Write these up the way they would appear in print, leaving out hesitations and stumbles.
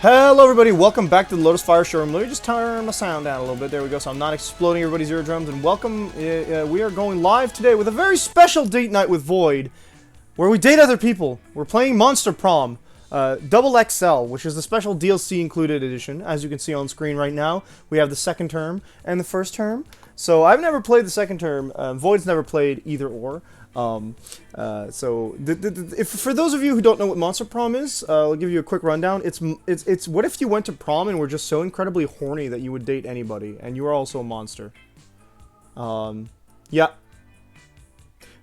Hello everybody, welcome back to the Lotus Fire Showroom. Let me just turn my sound down a little bit. There we go, so I'm not exploding everybody's eardrums. And welcome, we are going live today with a very special date night with Void, where we date other people. We're playing Monster Prom, Double XL, which is the special DLC included edition. As you can see on screen right now, we have the second term and the first term. So I've never played the second term, Void's never played either or. If for those of you who don't know what Monster Prom is, I'll give you a quick rundown. It's what if you went to prom and were just so incredibly horny that you would date anybody, and you are also a monster. Yeah.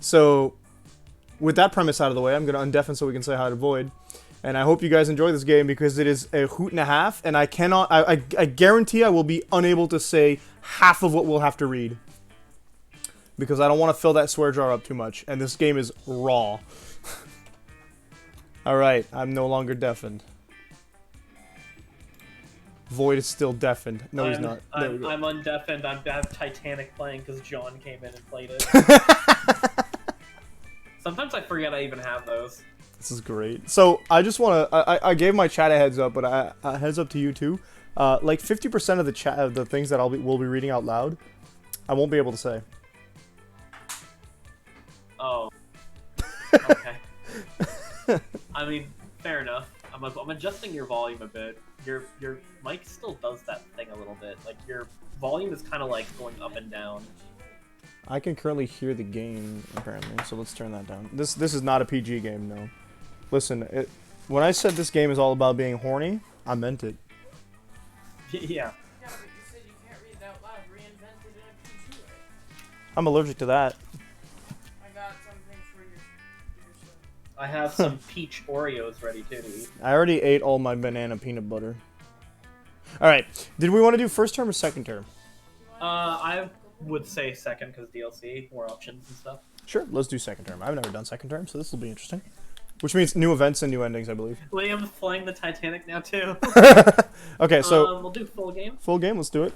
So, with that premise out of the way, I'm gonna undeafen so we can say hi to Void. And I hope you guys enjoy this game because it is a hoot and a half, and I guarantee I will be unable to say half of what we'll have to read. Because I don't want to fill that swear jar up too much, and this game is raw. Alright, I'm no longer deafened. Void is still deafened. No, he's not. I'm undeafened. I have Titanic playing because John came in and played it. Sometimes I forget I even have those. This is great. So, I just want to... I gave my chat a heads up, but a heads up to you too. Like 50% of the chat of the things that we'll be reading out loud, I won't be able to say. Oh. Okay. I mean, fair enough. I'm adjusting your volume a bit. Your mic still does that thing a little bit. Like, your volume is kind of like going up and down. I can currently hear the game, apparently, so let's turn that down. This is not a PG game, no. Listen, when I said this game is all about being horny, I meant it. Yeah. Yeah, but you said you can't read it out loud. Reinvented in a PG way. I'm allergic to that. I got something for your son. I have some peach Oreos ready too to eat. I already ate all my banana peanut butter. Alright, did we want to do first term or second term? I would say second because DLC, more options and stuff. Sure, let's do second term. I've never done second term, so this will be interesting. Which means new events and new endings, I believe. Liam's playing the Titanic now too. Okay, so... we'll do full game. Full game, let's do it.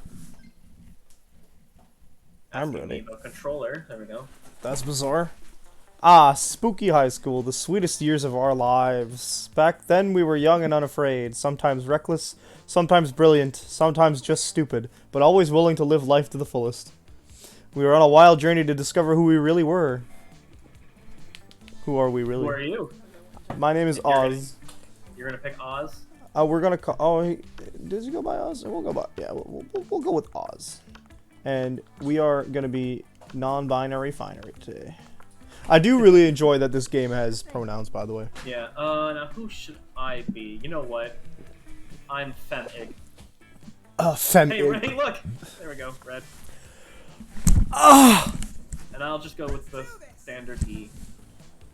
I'm Asking ready. me about controller. There we go. That's bizarre. Ah, spooky high school, the sweetest years of our lives. Back then we were young and unafraid, sometimes reckless, sometimes brilliant, sometimes just stupid, but always willing to live life to the fullest. We were on a wild journey to discover who we really were. Who are we really? Who are you? My name is Oz. You're gonna pick Oz? We're gonna call... Oh, did you go by Oz? We'll go by... Yeah, we'll go with Oz. And we are gonna be non-binary finery today. I do really enjoy that this game has pronouns, by the way. Yeah, now who should I be? You know what? I'm Femig. Femig. Hey, Ray, look! There we go, red. Ah! And I'll just go with the standard E.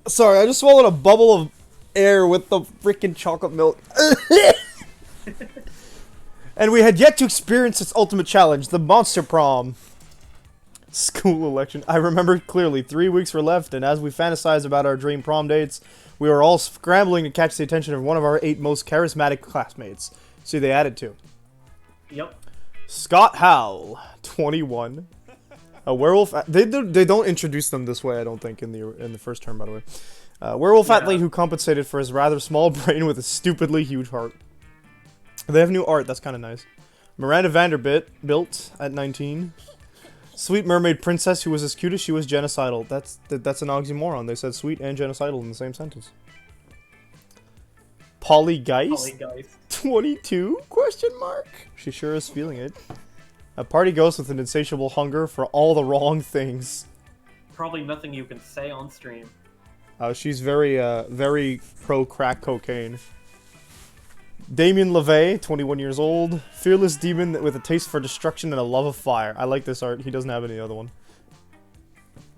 Sorry, I just swallowed a bubble of air with the freaking chocolate milk. And we had yet to experience its ultimate challenge, the Monster Prom. School election. I remember clearly, 3 weeks were left, and as we fantasized about our dream prom dates, we were all scrambling to catch the attention of one of our 8 most charismatic classmates. See, they added 2. Yep. Scott Howell, 21. A werewolf. They don't introduce them this way, I don't think, in the first term, by the way. Werewolf athlete who compensated for his rather small brain with a stupidly huge heart. They have new art. That's kind of nice. Miranda Vanderbilt at 19. Sweet mermaid princess who was as cute as she was genocidal. That's an oxymoron. They said sweet and genocidal in the same sentence. Polygeist? 22? Question mark? She sure is feeling it. A party ghost with an insatiable hunger for all the wrong things. Probably nothing you can say on stream. She's very pro crack cocaine. Damien LeVay, 21 years old. Fearless demon with a taste for destruction and a love of fire. I like this art. He doesn't have any other one.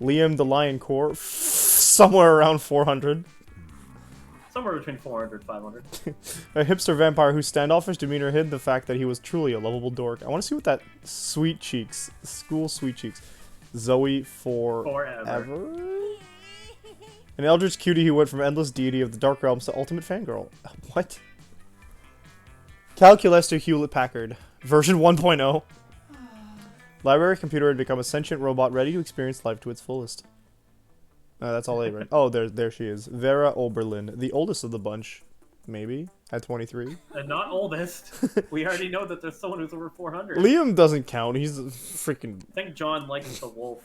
Liam the Lion Core. Somewhere around 400. Somewhere between 400 and 500. A hipster vampire whose standoffish demeanor hid the fact that he was truly a lovable dork. I want to see what that sweet cheeks. School sweet cheeks. Zoe forever. An eldritch cutie who went from endless deity of the dark realms to ultimate fangirl. What? Calculus to Hewlett-Packard. Version 1.0. Library computer had become a sentient robot ready to experience life to its fullest. That's all I read. Oh, there she is. Vera Oberlin, the oldest of the bunch. Maybe? at 23. And not oldest. We already know that there's someone who's over 400. Liam doesn't count. He's a freaking... I think John likes the wolf.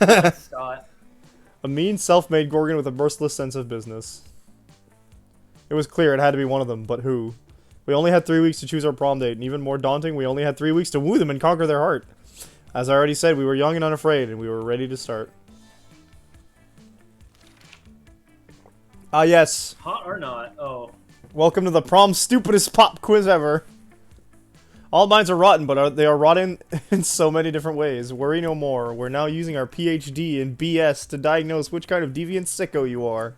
Like Scott. A mean, self-made Gorgon with a merciless sense of business. It was clear it had to be one of them, but who? We only had 3 weeks to choose our prom date, and even more daunting, we only had 3 weeks to woo them and conquer their heart. As I already said, we were young and unafraid, and we were ready to start. Ah, yes. Hot or not? Oh. Welcome to the prom stupidest pop quiz ever. All minds are rotten, but they are rotten in so many different ways. Worry no more. We're now using our PhD in BS to diagnose which kind of deviant sicko you are.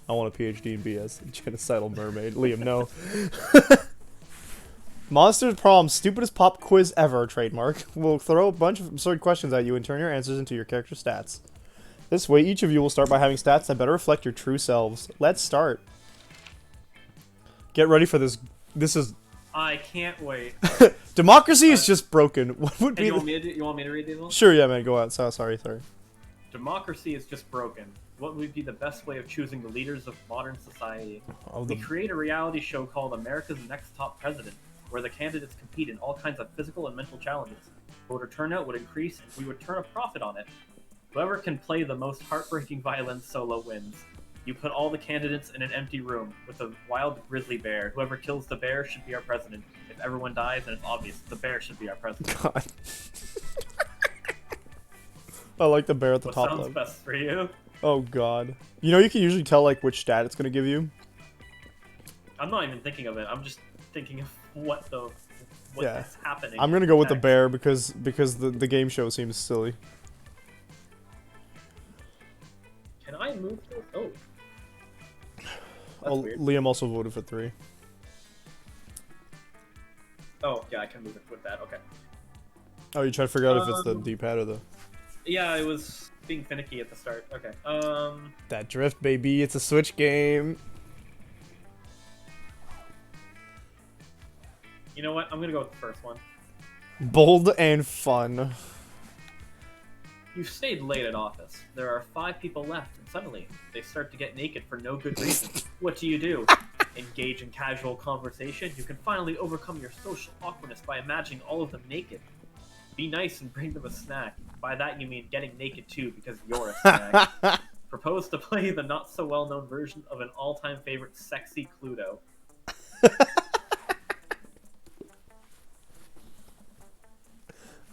I want a PhD in BS. Genocidal mermaid. Liam, no. Monsters Prom stupidest pop quiz ever, trademark. We'll throw a bunch of absurd questions at you and turn your answers into your character stats. This way, each of you will start by having stats that better reflect your true selves. Let's start. Get ready for this. This is... I can't wait. Democracy is just broken. What would be you want me to read these ones? Sure, yeah, man, go out. So, sorry. Democracy is just broken. What would be the best way of choosing the leaders of modern society? We create a reality show called America's Next Top President, where the candidates compete in all kinds of physical and mental challenges. Voter turnout would increase and we would turn a profit on it. Whoever can play the most heartbreaking violin solo wins. You put all the candidates in an empty room with a wild grizzly bear. Whoever kills the bear should be our president. If everyone dies, then it's obvious. The bear should be our president. God. I like the bear at the top sounds left. best for you? Oh god. You know you can usually tell like which stat it's gonna give you? I'm not even thinking of it. I'm just thinking of what's happening. I'm gonna go with the bear because the game show seems silly. Can I move this? Oh. That's Oh, weird. Liam also voted for 3. Oh, yeah, I can move it with that. Okay. Oh, you try to figure out if it's the D-pad or the... Yeah, it was being finicky at the start. Okay. That drift, baby. It's a Switch game. You know what? I'm gonna go with the first one. Bold and fun. You've stayed late at office. There are 5 people left, and suddenly they start to get naked for no good reason. What do? Engage in casual conversation? You can finally overcome your social awkwardness by imagining all of them naked. Be nice and bring them a snack. By that you mean getting naked too, because you're a snack. Propose to play the not-so-well-known version of an all-time favorite sexy Cluedo.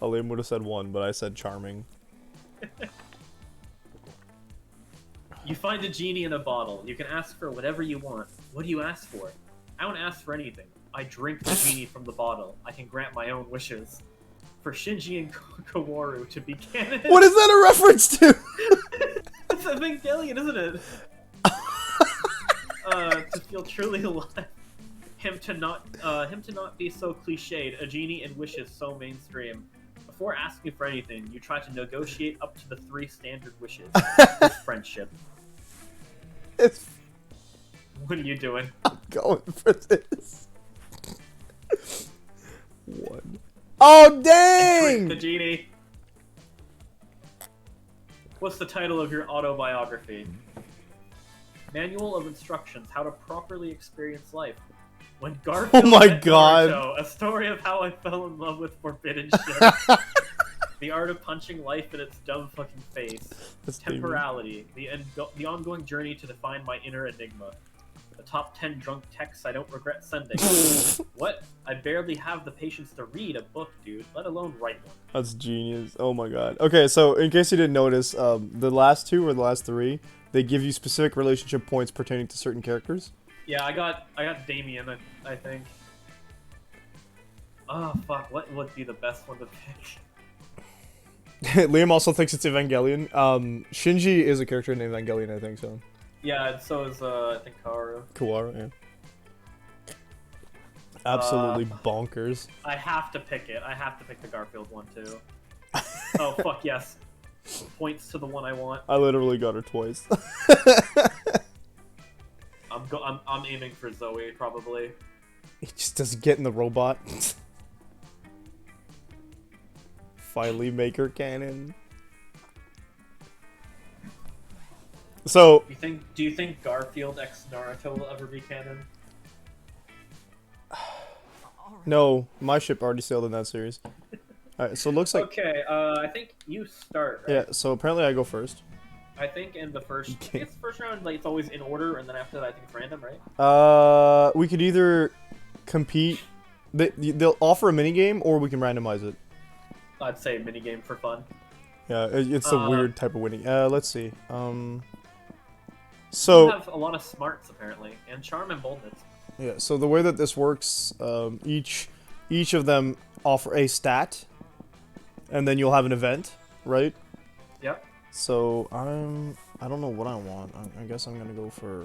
Oh, Liam would have said 1, but I said charming. You find a genie in a bottle. You can ask for whatever you want. What do you ask for? I don't ask for anything. I drink the genie from the bottle. I can grant my own wishes. For Shinji and Kaworu to be canon. What is that a reference to? It's Evangelion, isn't it? To feel truly alive. Him to not be so cliched. A genie and wishes so mainstream. Before asking for anything, you try to negotiate up to the 3 standard wishes. It's friendship. It's... What are you doing? I'm going for this. 1. Oh, Drink dang! the genie. What's the title of your autobiography? Manual of Instructions: How to Properly Experience Life. When Garfield Oh my met God. Naruto, a story of how I fell in love with forbidden shit. The art of punching life in its dumb fucking face. That's Temporality, the ongoing journey to define my inner enigma. The top 10 drunk texts I don't regret sending. What? I barely have the patience to read a book, dude, let alone write one. That's genius. Oh my god. Okay, so in case you didn't notice, the last 2 or the last 3, they give you specific relationship points pertaining to certain characters. Yeah, I got Damien, I think. Oh fuck, what would be the best one to pick? Liam also thinks it's Evangelion. Shinji is a character in Evangelion, I think so. Yeah, and so is I think Kaoru. Kaworu, yeah. Absolutely bonkers. I have to pick it. I have to pick the Garfield one too. Oh fuck yes. Points to the one I want. I literally got her twice. I'm aiming for Zoe probably. He just doesn't get in the robot. Finally make her canon. So Do you think Garfield x Naruto will ever be canon? No, my ship already sailed in that series. Alright, so it looks like... Okay, I think you start, right? Yeah, so apparently I go first. I think in the first, I guess the first round, like, it's always in order, and then after that, I think it's random, right? We could either compete... They'll offer a minigame, or we can randomize it. I'd say minigame for fun. Yeah, it's a weird type of winning. Let's see. You So... have a lot of smarts, apparently, and charm and boldness. Yeah, so the way that this works, each of them offer a stat, and then you'll have an event, right? Yep. So I don't know what I want. I guess I'm gonna go for...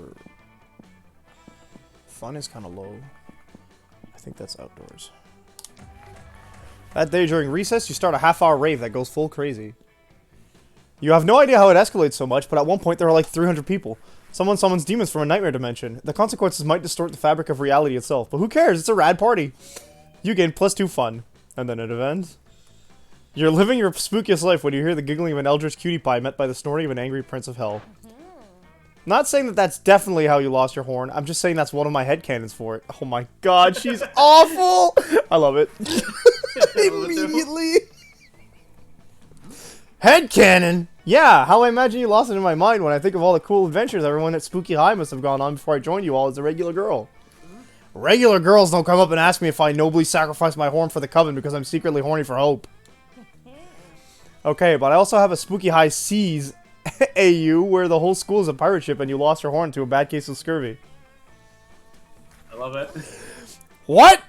Fun is kind of low. I think that's outdoors. That day during recess, you start a half-hour rave that goes full crazy. You have no idea how it escalates so much, but at one point there are like 300 people. Someone summons demons from a nightmare dimension. The consequences might distort the fabric of reality itself, but who cares? It's a rad party. You gain +2 fun. And then it events. You're living your spookiest life when you hear the giggling of an eldritch cutie pie met by the snorting of an angry prince of hell. Not saying that that's definitely how you lost your horn. I'm just saying that's one of my headcanons for it. Oh my god, she's awful! I love it. Immediately. Headcanon! Yeah, how I imagine you lost it in my mind when I think of all the cool adventures everyone at Spooky High must have gone on before I joined you all as a regular girl. Regular girls don't come up and ask me if I nobly sacrificed my horn for the coven because I'm secretly horny for hope. Okay, but I also have a Spooky High Seas AU where the whole school is a pirate ship and you lost your horn to a bad case of scurvy. I love it. What?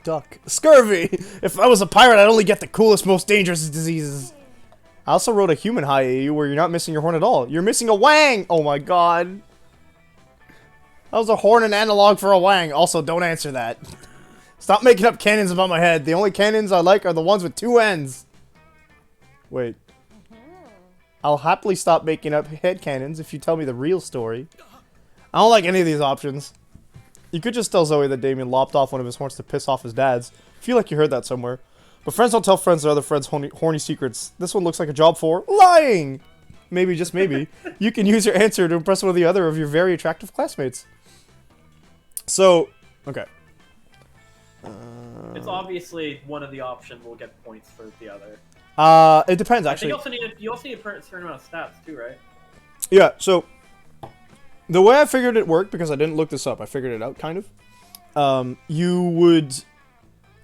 Duck. Scurvy! If I was a pirate, I'd only get the coolest, most dangerous diseases. I also wrote a human high AU where you're not missing your horn at all. You're missing a wang! Oh my god. That was a horn and analog for a wang. Also, don't answer that. Stop making up cannons about my head. The only cannons I like are the ones with 2 ends. Wait. I'll happily stop making up head cannons if you tell me the real story. I don't like any of these options. You could just tell Zoe that Damien lopped off one of his horns to piss off his dads. I feel like you heard that somewhere. But friends don't tell friends their other friends' horny secrets. This one looks like a job for lying! Maybe, just maybe, you can use your answer to impress one or the other of your very attractive classmates. So, okay. It's obviously one of the options will get points for the other. It depends, actually. I think you also need a certain amount of stats, too, right? Yeah, so... The way I figured it worked, because I didn't look this up, I figured it out, kind of. You would...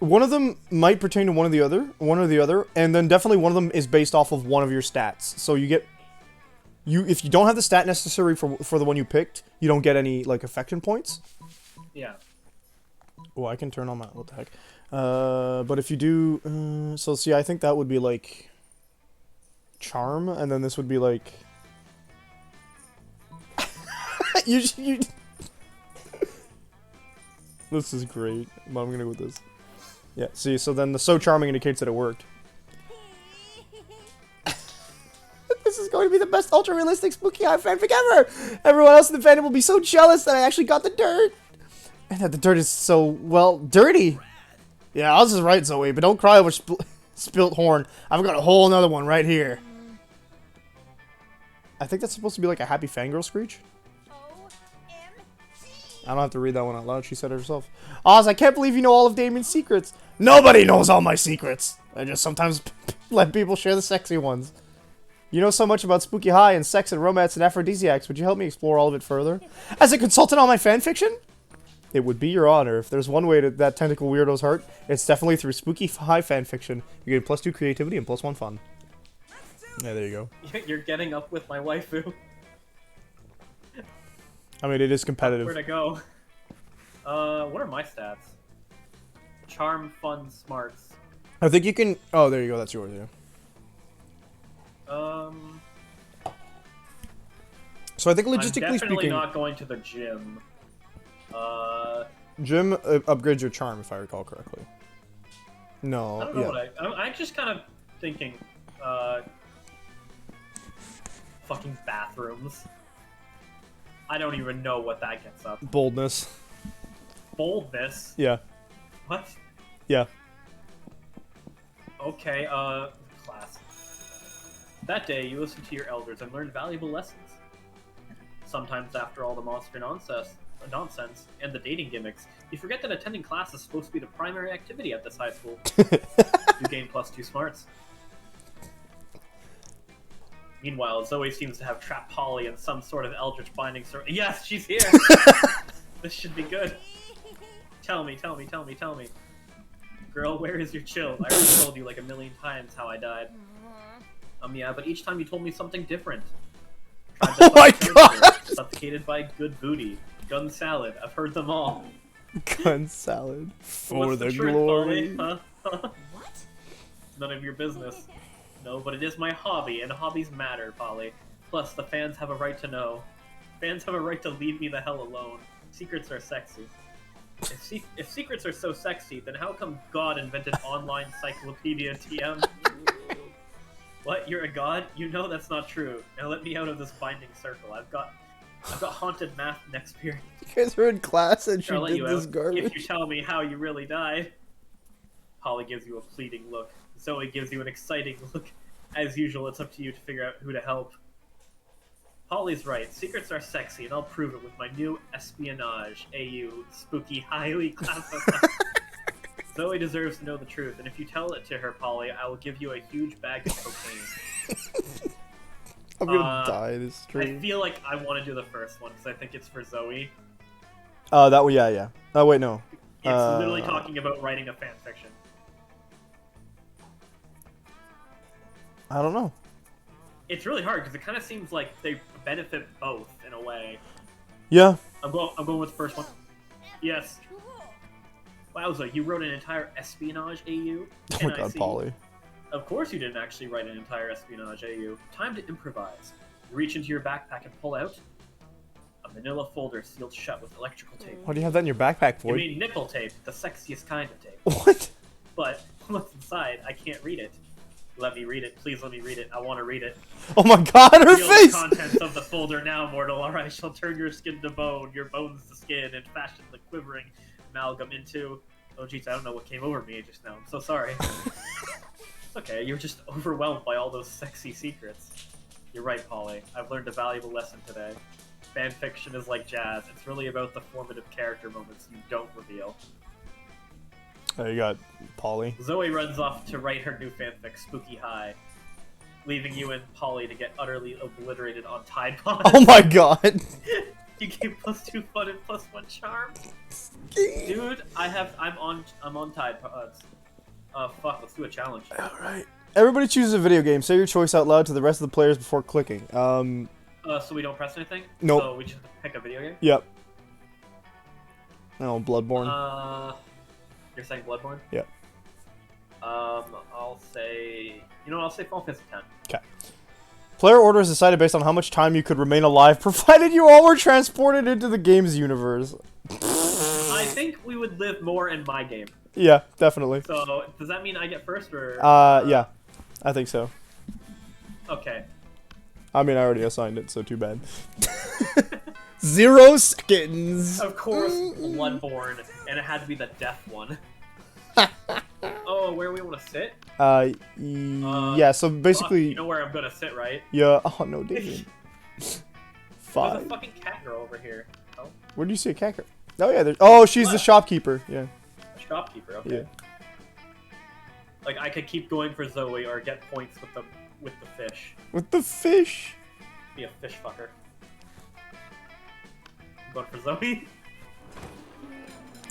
One of them might pertain to one or the other, and then definitely one of them is based off of one of your stats. So you get... If you don't have the stat necessary for the one you picked, you don't get any, like, affection points. Yeah. Oh, I can turn on my... What the heck? But if you do... so, see, I think that would be, like... Charm, and then this would be, like... you... This is great, but I'm gonna go with this. Yeah, see, so then the so charming indicates that it worked. This is going to be the best ultra-realistic Spooky High fanfic ever! Everyone else in the fandom will be so jealous that I actually got the dirt! And that the dirt is so, well, dirty! Yeah, I'll just write Zoe, but don't cry over spilt horn. I've got a whole another one right here. I think that's supposed to be like a happy fangirl screech. I don't have to read that one out loud, she said it herself. Oz, I can't believe you know all of Damien's secrets. Nobody knows all my secrets. I just sometimes let people share the sexy ones. You know so much about Spooky High and sex and romance and aphrodisiacs. Would you help me explore all of it further? As a consultant on my fanfiction? It would be your honor. If there's one way to that tentacle weirdo's heart, it's definitely through Spooky High fanfiction. You get +2 creativity and +1 fun. Yeah, there you go. You're getting up with my waifu. I mean, it is competitive. Where to go? What are my stats? Charm, fun, smarts. I think you can... Oh, there you go. That's yours, yeah. So I think logistically I'm definitely speaking... not going to the gym. Gym upgrades your charm, if I recall correctly. No, I don't know what I'm just kind of thinking, fucking bathrooms. I don't even know what that gets up. Boldness. Boldness? Yeah. What? Yeah. Okay, class. That day, you listened to your elders and learned valuable lessons. Sometimes after all the monster nonsense, nonsense and the dating gimmicks, you forget that attending class is supposed to be the primary activity at this high school. You gain +2 smarts. Meanwhile, Zoe seems to have trapped Polly in some sort of eldritch binding circle. Yes, she's here! This should be good. Tell me. Girl, where is your chill? I already told you like a million times how I died. Yeah, but each time you told me something different. Oh my god! Suffocated by good booty. Gun salad. I've heard them all. Gun salad. For What's the truth, glory. Polly? Huh? What? None of your business. No, but it is my hobby, and hobbies matter, Polly. Plus, the fans have a right to know. Fans have a right to leave me the hell alone. Secrets are sexy. If secrets are so sexy, then how come God invented online Cyclopedia TM? What? You're a god? You know that's not true. Now let me out of this binding circle. I've got haunted math next period. You guys were in class and she Sure, I'll let did you this out garbage. if you tell me how you really died. Polly gives you a pleading look. Zoe gives you an exciting look. As usual, it's up to you to figure out who to help. Polly's right. Secrets are sexy, and I'll prove it with my new espionage. AU spooky, highly classified. Zoe deserves to know the truth, and if you tell it to her, Polly, I will give you a huge bag of cocaine. I'm gonna die this I stream. feel like I want to do the first one because I think it's for Zoe. That one, yeah. Oh wait, no. It's literally talking about writing a fan fiction. I don't know. It's really hard because it kind of seems like they benefit both in a way. Yeah. I'm going with the first one. Yes. Wowza, you wrote an entire espionage AU? Oh my god, Polly. Of course you didn't actually write an entire espionage AU. Time to improvise. You reach into your backpack and pull out a manila folder sealed shut with electrical tape. Why do you have that in your backpack, You Void? mean nipple tape, the sexiest kind of tape. What? But what's inside? I can't read it. Let me read it. Please let me read it. I want to read it. Oh my god, her Feel face! the contents of the folder now, mortal, or I shall turn your skin to bone, your bones to skin, and fashion the quivering amalgam into... Oh jeez, I don't know what came over me just now. I'm so sorry. It's okay, you're just overwhelmed by all those sexy secrets. You're right, Polly. I've learned a valuable lesson today. Fanfiction is like jazz. It's really about the formative character moments you don't reveal. Oh, you got Polly. Zoe runs off to write her new fanfic, Spooky High, leaving you and Polly to get utterly obliterated on Tide Pod. Oh my god. You gave +2 fun and +1 charm. Dude, I'm on Tide Pods. Fuck, let's do a challenge. Alright. Everybody chooses a video game. Say your choice out loud to the rest of the players before clicking. So we don't press anything? Nope. So we just pick a video game? Yep. Oh, Bloodborne. You're saying Bloodborne? Yep. I'll say... You know what, I'll say Final Fantasy X. Okay. Player order is decided based on how much time you could remain alive, provided you all were transported into the game's universe. I think we would live more in my game. Yeah, definitely. So, does that mean I get first, or...? Yeah. I think so. Okay. I mean, I already assigned it, so too bad. 0 seconds! Of course, Bloodborne, and it had to be the death one. Oh, where we want to sit? Yeah, so basically... You know where I'm gonna sit, right? Yeah, oh no, Damien. There's 5. a fucking cat girl over here. Oh, Where do you see a cat girl? Oh yeah, oh, she's the shopkeeper, yeah. a shopkeeper, okay. Yeah. Like, I could keep going for Zoe or get points with the fish. With the fish! Be a fish fucker. I'm going for Zoe.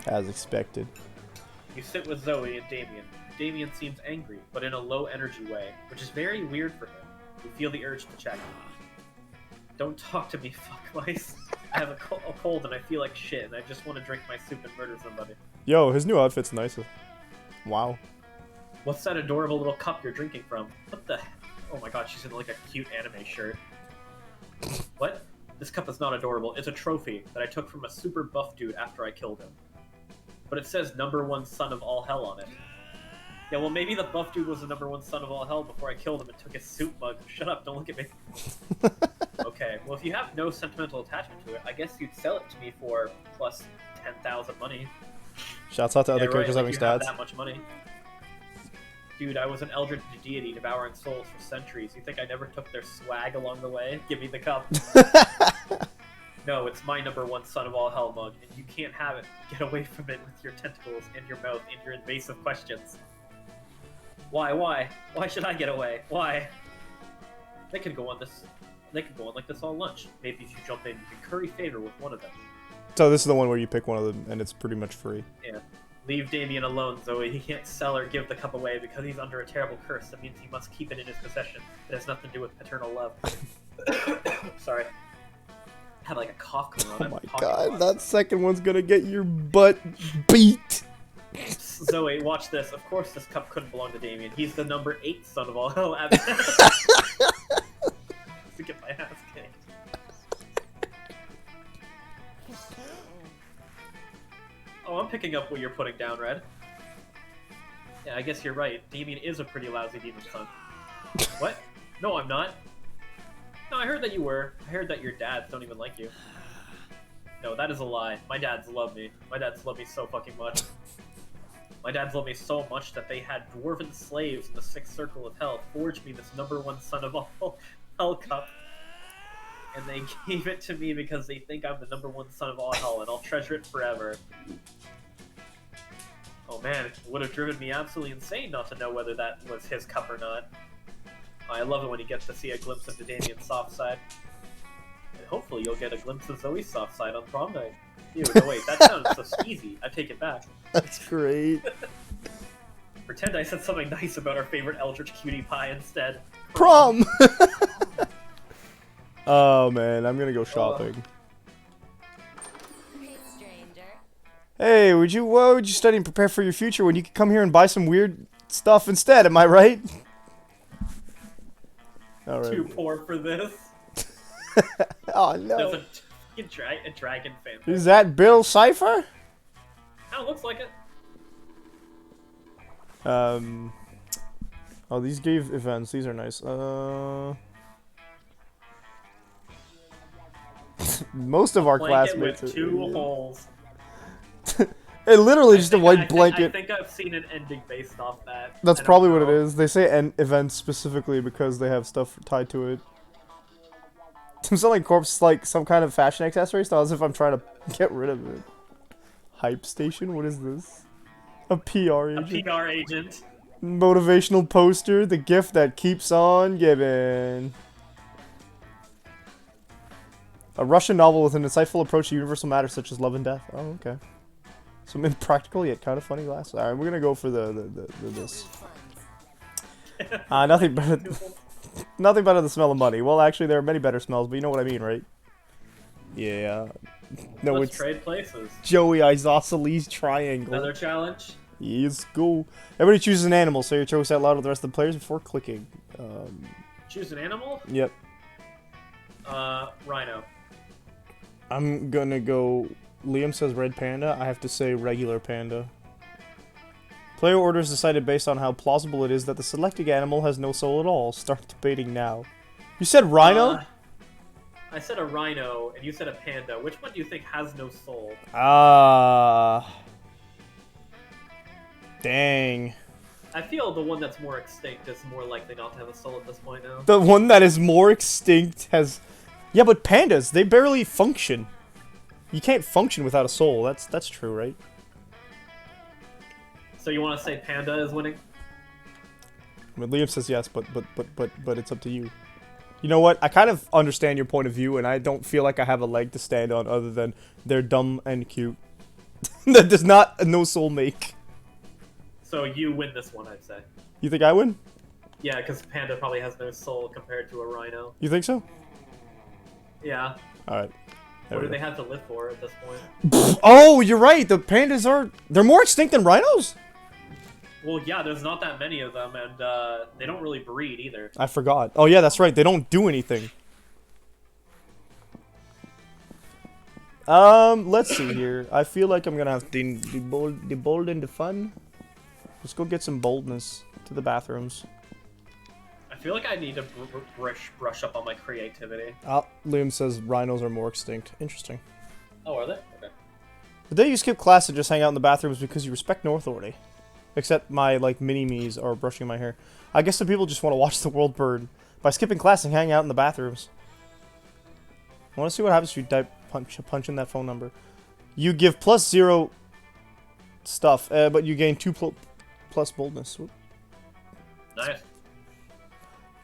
As expected. You sit with Zoe and Damien. Damien seems angry, but in a low energy way, which is very weird for him. You feel the urge to check. Don't talk to me, fuck mice. I have a cold and I feel like shit, and I just want to drink my soup and murder somebody. Yo, his new outfit's nice. Wow. What's that adorable little cup you're drinking from? What the heck? Oh my god, she's in like a cute anime shirt. What? This cup is not adorable. It's a trophy that I took from a super buff dude after I killed him. But it says #1 son of all hell on it. Yeah, well maybe the buff dude was the #1 son of all hell before I killed him and took his soup mug. Shut up, don't look at me. Okay, well if you have no sentimental attachment to it, I guess you'd sell it to me for plus 10,000 money. Shouts out to other characters like having you have stats. that much money. Dude, I was an eldritch deity devouring souls for centuries. You think I never took their swag along the way? Give me the cup. No, it's my number one son of all hell mug, and you can't have it. Get away from it with your tentacles and your mouth and your invasive questions. Why? Why should I get away? Why? They can go on this. They can go on like this all lunch. Maybe if you jump in, you can curry favor with one of them. So this is the one where you pick one of them, and it's pretty much free. Yeah. Leave Damien alone, Zoe. He can't sell or give the cup away because he's under a terrible curse. That means he must keep it in his possession. It has nothing to do with paternal love. Sorry. I had like a cough going on. Oh my god, that second one's gonna get your butt beat. Zoe, watch this. Of course this cup couldn't belong to Damien. He's the number 8 son of all hell. To get my ass kicked. Oh, I'm picking up what you're putting down, Red. Yeah, I guess you're right. Damien is a pretty lousy demon son. What? No, I'm not. No, I heard that you were. I heard that your dads don't even like you. No, that is a lie. My dads love me. My dads love me so fucking much. My dads love me so much that they had dwarven slaves in the 6th circle of hell forge me this number 1 son of all hell cup. And they gave it to me because they think I'm the number 1 son of all hell, and I'll treasure it forever. Oh man, it would have driven me absolutely insane not to know whether that was his cup or not. I love it when you get to see a glimpse of the Damien's soft side. And hopefully you'll get a glimpse of Zoe's soft side on prom night. Ew, no wait, that sounds so skeezy. I take it back. That's great. Pretend I said something nice about our favorite Eldritch cutie pie instead. Prom! Oh man, I'm gonna go shopping. Hey, stranger. Hey, what would you study and prepare for your future when you could come here and buy some weird stuff instead, am I right? Alright. Too poor for this. Oh There's no. a dragon fan. Is that Bill Cipher? Oh, looks like it. Oh, these gave events. These are nice. Most of our Blanket classmates with are, 2 yeah. holes. It literally just a I white blanket. think I've seen an ending based off that. That's I don't probably what it know. is. They say end events specifically because they have stuff tied to it. I'm selling corpse like some kind of fashion accessory, so as if I'm trying to get rid of it. Hype station? What is this? A PR A agent? PR agent. Motivational poster, the gift that keeps on giving. A Russian novel with an insightful approach to universal matters such as love and death. Oh, okay. Some impractical yet kind of funny glasses. Alright, we're gonna go for the this. Nothing better nothing better than the smell of money. Well, actually, there are many better smells, but you know what I mean, right? Yeah. No, Let's it's trade places. Joey Isosceles Triangle. Another challenge. Yes, go. Everybody chooses an animal. Say your choice out loud to the rest of the players before clicking. Choose an animal. Yep. Rhino. I'm gonna go. Liam says red panda. I have to say regular panda. Player order is decided based on how plausible it is that the selected animal has no soul at all. Start debating now. You said rhino? I said a rhino, and you said a panda. Which one do you think has no soul? Dang. I feel the one that's more extinct is more likely not to have a soul at this point now. The one that is more extinct has... Yeah, but pandas, they barely function. You can't function without a soul. That's true, right? So you want to say panda is winning? I mean, Liam says yes, but it's up to you. You know what? I kind of understand your point of view, and I don't feel like I have a leg to stand on other than they're dumb and cute. That does not no soul make. So you win this one, I'd say. You think I win? Yeah, because panda probably has no soul compared to a rhino. You think so? Yeah. Alright. What do they have to live for at this point? Oh, you're right. The pandas are... They're more extinct than rhinos? Well, yeah, there's not that many of them, and they don't really breed either. I forgot. Oh, yeah, that's right. They don't do anything. Let's see here. I feel like I'm gonna have to be bold and the fun. Let's go get some boldness to the bathrooms. I feel like I need to brush up on my creativity. Liam says rhinos are more extinct. Interesting. Oh, are they? Okay. The day you skip class and just hang out in the bathrooms because you respect no authority. Except my, like, mini-me's are brushing my hair. I guess some people just want to watch the world burn by skipping class and hanging out in the bathrooms. I want to see what happens if you punch in that phone number. You give +0 stuff, but you gain 2 plus boldness. Whoop. Nice.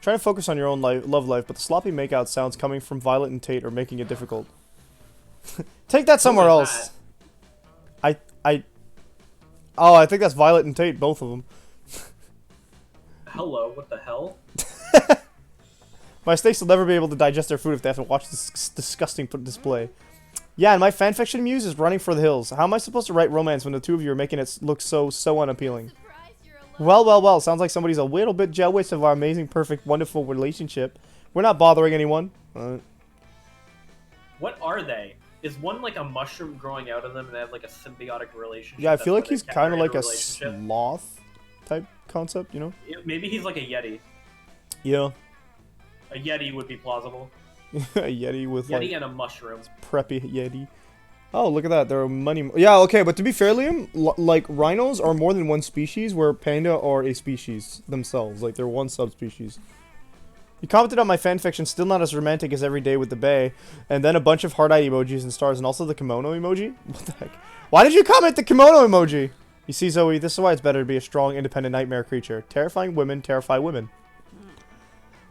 Try to focus on your own love life, but the sloppy makeout sounds coming from Violet and Tate are making it difficult. Take that somewhere else. Oh, I think that's Violet and Tate, both of them. Hello, what the hell? My snakes will never be able to digest their food if they have to watch this disgusting display. Yeah, and my fanfiction muse is running for the hills. How am I supposed to write romance when the two of you are making it look so unappealing? Well, sounds like somebody's a little bit jealous of our amazing, perfect, wonderful relationship. We're not bothering anyone. What are they? Is one like a mushroom growing out of them and they have like a symbiotic relationship? Yeah, I feel That's like why he's they kind of carry like a relationship? sloth type concept, you know? Maybe he's like a yeti. Yeah. A yeti would be plausible. A yeti with Yeti like and a mushroom. preppy yeti. Oh, look at that. There are money. Yeah, okay, but to be fair, Liam, like rhinos are more than one species, where panda are a species themselves. Like they're one subspecies. You commented on my fanfiction, still not as romantic as Every Day with the Bae, and then a bunch of heart-eye emojis and stars, and also the kimono emoji? What the heck? Why did you comment the kimono emoji? You see, Zoe, this is why it's better to be a strong, independent nightmare creature. Terrifying women terrify women.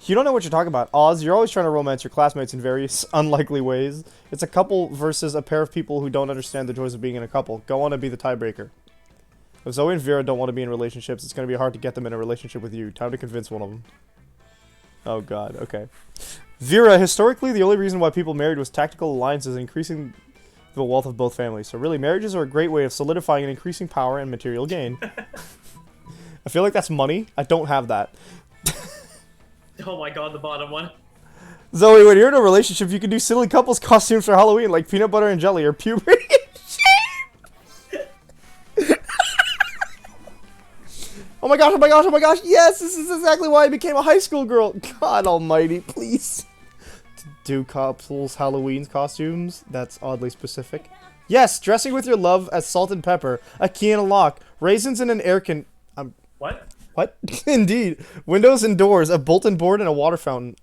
You don't know what you're talking about. Oz, you're always trying to romance your classmates in various unlikely ways. It's a couple versus a pair of people who don't understand the joys of being in a couple. Go on and be the tiebreaker. If Zoe and Vera don't want to be in relationships, it's going to be hard to get them in a relationship with you. Time to convince one of them. Oh god, okay. Vera, historically, the only reason why people married was tactical alliances and increasing the wealth of both families. So really, marriages are a great way of solidifying and increasing power and material gain. I feel like that's money. I don't have that. Oh my god, the bottom one. Zoe, when you're in a relationship, you can do silly couples costumes for Halloween, like peanut butter and jelly or puberty. Oh my gosh, oh my gosh, oh my gosh, yes, this is exactly why I became a high school girl. God almighty, please. To do couples Halloween costumes? That's oddly specific. Yes, dressing with your love as salt and pepper, a key and a lock, raisins in an air can... What? What? Indeed. Windows and doors, a bulletin board, and a water fountain.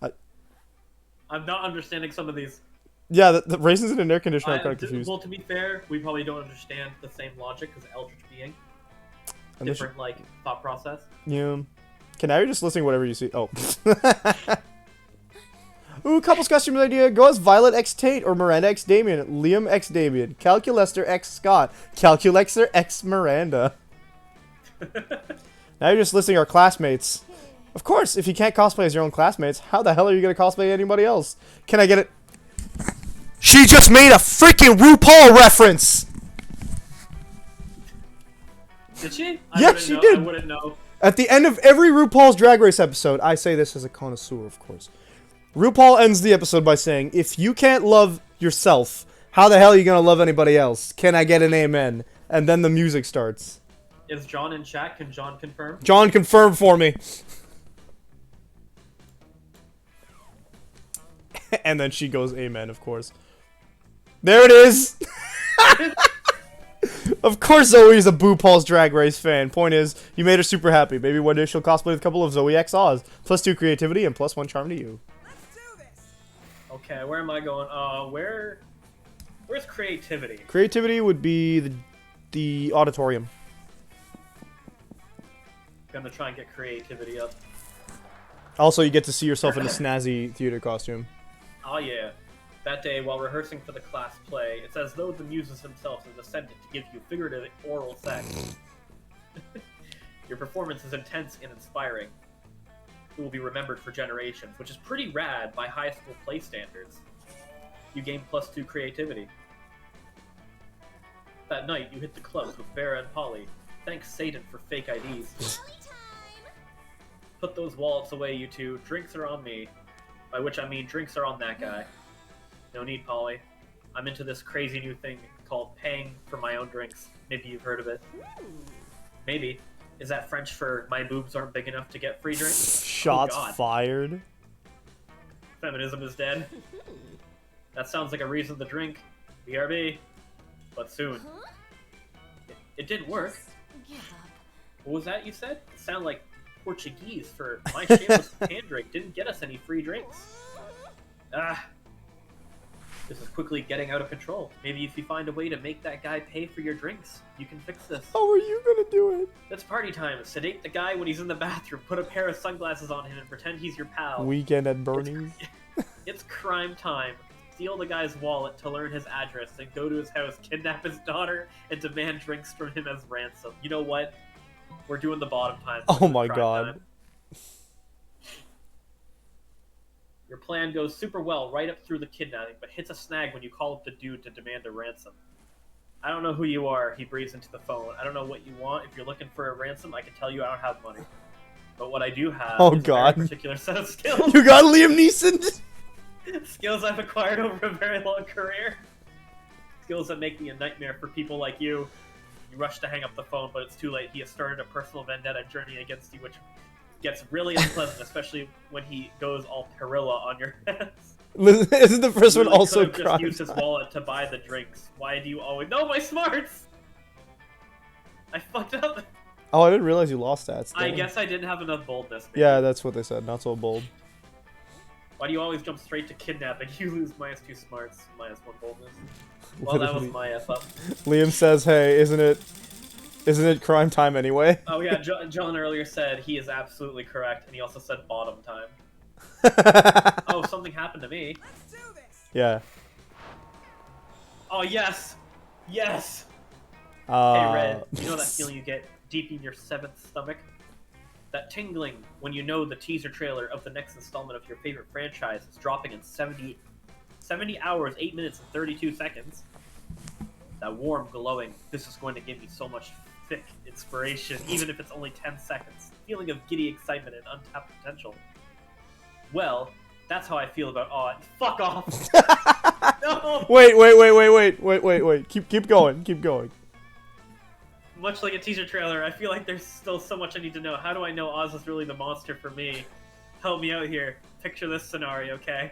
I'm not understanding some of these. Yeah, the raisins in an air conditioner are kind of confused. Well, to be fair, we probably don't understand the same logic as Eldritch Being. Different, like, thought process. Yeah. Okay, now you're just listening to whatever you see. Oh. Ooh, couples costume idea. Go as Violet X Tate or Miranda X Damien. Liam X Damien. Calculester X Scott. Calculexer X Miranda. Now you're just listing our classmates. Of course, if you can't cosplay as your own classmates, how the hell are you going to cosplay anybody else? Can I get it? She just made a freaking RuPaul reference! Did she? Yes, she did. I wouldn't know. At the end of every RuPaul's Drag Race episode, I say this as a connoisseur, of course. RuPaul ends the episode by saying, if you can't love yourself, how the hell are you going to love anybody else? Can I get an amen? And then the music starts. Is John in chat? Can John confirm? John, confirm for me. And then she goes, amen, of course. There it is! Of course Zoe's a RuPaul's Drag Race fan. Point is, you made her super happy. Maybe one day she'll cosplay with a couple of Zoe X Oz. +2 creativity and +1 charm to you. Okay, where am I going? Where's creativity? Creativity would be the auditorium. Gonna try and get creativity up. Also, you get to see yourself in a snazzy theater costume. Oh yeah. That day, while rehearsing for the class play, it's as though the muses themselves have descended to give you figurative oral sex. Your performance is intense and inspiring. It will be remembered for generations, which is pretty rad by high school play standards. You gain +2 creativity. That night, you hit the clubs with Vera and Polly. Thanks Satan for fake IDs. Put those wallets away, you two. Drinks are on me. By which I mean drinks are on that guy. No need, Polly. I'm into this crazy new thing called paying for my own drinks. Maybe you've heard of it. Maybe. Is that French for my boobs aren't big enough to get free drinks? Shots fired. Feminism is dead. That sounds like a reason to drink. BRB. But soon. It didn't work. What was that you said? It sounded like Portuguese for my shameless hand drink didn't get us any free drinks. Ah. This is quickly getting out of control. Maybe if you find a way to make that guy pay for your drinks, you can fix this. How are you gonna do it? It's party time. Sedate the guy when he's in the bathroom. Put a pair of sunglasses on him and pretend he's your pal. Weekend at Bernie's. It's crime time. Steal the guy's wallet to learn his address and go to his house, kidnap his daughter, and demand drinks from him as ransom. You know what? We're doing the bottom time. Oh my god. Time. Your plan goes super well right up through the kidnapping, but hits a snag when you call up the dude to demand a ransom. I don't know who you are, he breathes into the phone. I don't know what you want. If you're looking for a ransom, I can tell you I don't have money. But what I do have is a very particular set of skills. You got Liam Neeson? Skills I've acquired over a very long career. Skills that make me a nightmare for people like you. You rush to hang up the phone, but it's too late. He has started a personal vendetta journey against you, which gets really unpleasant, especially when he goes all Perilla on your hands. Isn't the first one also crime? Just used his wallet to buy the drinks. Why do you always... No, my smarts! I fucked up. Oh, I didn't realize you lost that. I guess I didn't have enough boldness. Maybe. Yeah, that's what they said. Not so bold. Why do you always jump straight to kidnapping? You lose -2 smarts, -1 boldness. Well, that was my F up. Liam says, hey, isn't it crime time anyway? Oh yeah, John earlier said he is absolutely correct, and he also said bottom time. Oh, something happened to me. Let's do this. Yeah. Oh yes! Yes! Hey Red, you know that feeling you get deep in your 7th stomach? That tingling when you know the teaser trailer of the next installment of your favorite franchise is dropping in 70 hours, 8 minutes, and 32 seconds. That warm, glowing, this is going to give me so much thick inspiration, even if it's only 10 seconds. Feeling of giddy excitement and untapped potential. Well, that's how I feel about Odd. Fuck off! No! Wait. Keep going. Much like a teaser trailer, I feel like there's still so much I need to know. How do I know Oz is really the monster for me? Help me out here. Picture this scenario, okay?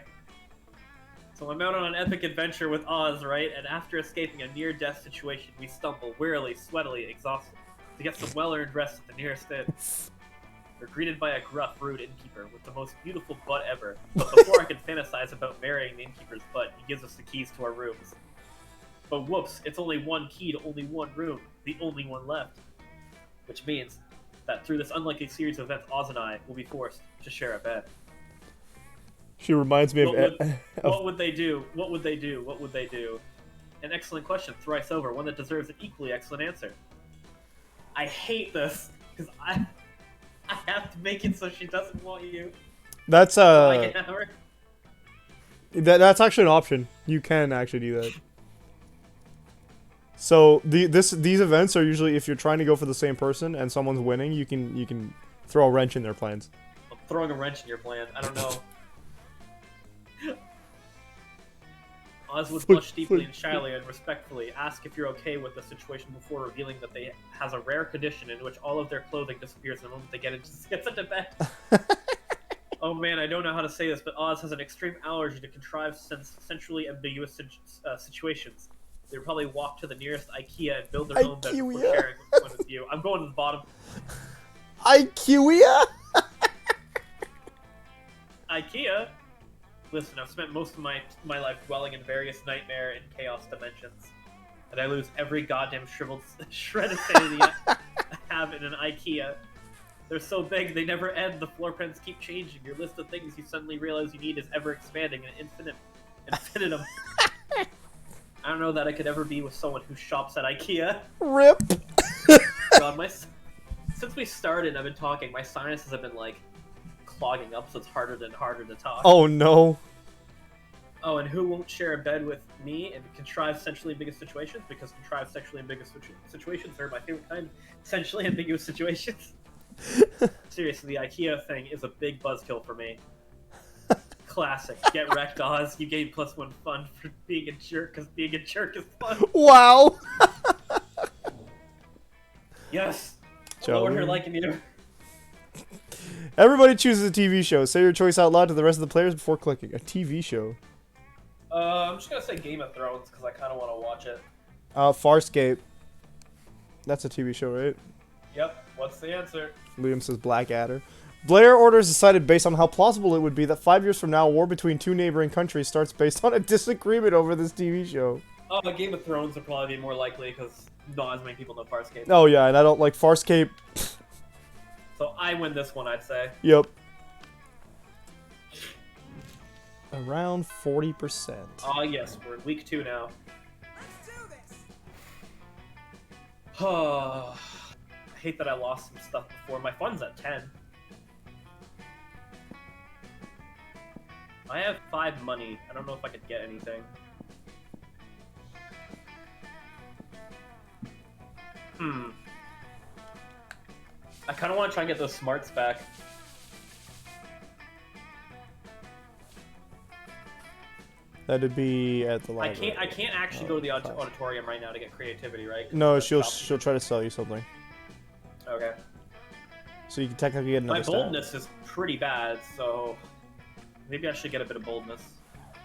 So I'm out on an epic adventure with Oz, right? And after escaping a near-death situation, we stumble, wearily, sweatily, exhausted, to get some well-earned rest at the nearest inn. We're greeted by a gruff, rude innkeeper with the most beautiful butt ever. But before I can fantasize about marrying the innkeeper's butt, he gives us the keys to our rooms. But whoops, it's only one key to only one room, the only one left. Which means that through this unlikely series of events, Oz and I will be forced to share a bed. She reminds me what would they do? What would they do? What would they do? An excellent question, thrice over, one that deserves an equally excellent answer. I hate this, because I have to make it so she doesn't want you. That's That's actually an option. You can actually do that. So these events are usually if you're trying to go for the same person and someone's winning, you can throw a wrench in their plans. I'm throwing a wrench in your plan. I don't know. Oz would blush deeply and shyly and respectfully ask if you're okay with the situation before revealing that they has a rare condition in which all of their clothing disappears the moment they gets into bed. Oh man, I don't know how to say this, but Oz has an extreme allergy to contrived, sensually ambiguous situations. They would probably walk to the nearest IKEA and build their own bed before sharing one with you. I'm going to the bottom. IKEA? IKEA? Listen, I've spent most of my life dwelling in various nightmare and chaos dimensions. And I lose every goddamn shriveled shred of sanity I have in an IKEA. They're so big, they never end. The floor plans keep changing. Your list of things you suddenly realize you need is ever expanding and infinitum. I don't know that I could ever be with someone who shops at IKEA. RIP. God, since we started, I've been talking. My sinuses have been like clogging up, so it's harder and harder to talk. Oh no. Oh, and who won't share a bed with me in contrived sexually ambiguous situations? Because contrived sexually ambiguous situations are my favorite kind. Sexually ambiguous situations. Seriously, the IKEA thing is a big buzzkill for me. Classic. Get wrecked, Oz. You gain +1 fun for being a jerk, because being a jerk is fun. Wow. Yes. Lower her liking you. Everybody chooses a TV show. Say your choice out loud to the rest of the players before clicking. A TV show. I'm just gonna say Game of Thrones because I kind of want to watch it. Farscape. That's a TV show, right? Yep. What's the answer? Liam says Blackadder. Blair orders decided based on how plausible it would be that 5 years from now, a war between two neighboring countries starts based on a disagreement over this TV show. Oh, Game of Thrones would probably be more likely because not as many people know Farscape. Oh yeah, and I don't like Farscape. So I win this one, I'd say. Yep. Around 40%. Oh yes, we're in week 2 now. I hate that I lost some stuff before. My fun's at 10. I have 5 money. I don't know if I could get anything. I kind of want to try and get those smarts back. That'd be at the library. I can't actually go to the auditorium right now to get creativity, right? No, she'll try to sell you something. Okay. So you can technically get another My boldness is pretty bad, so maybe I should get a bit of boldness.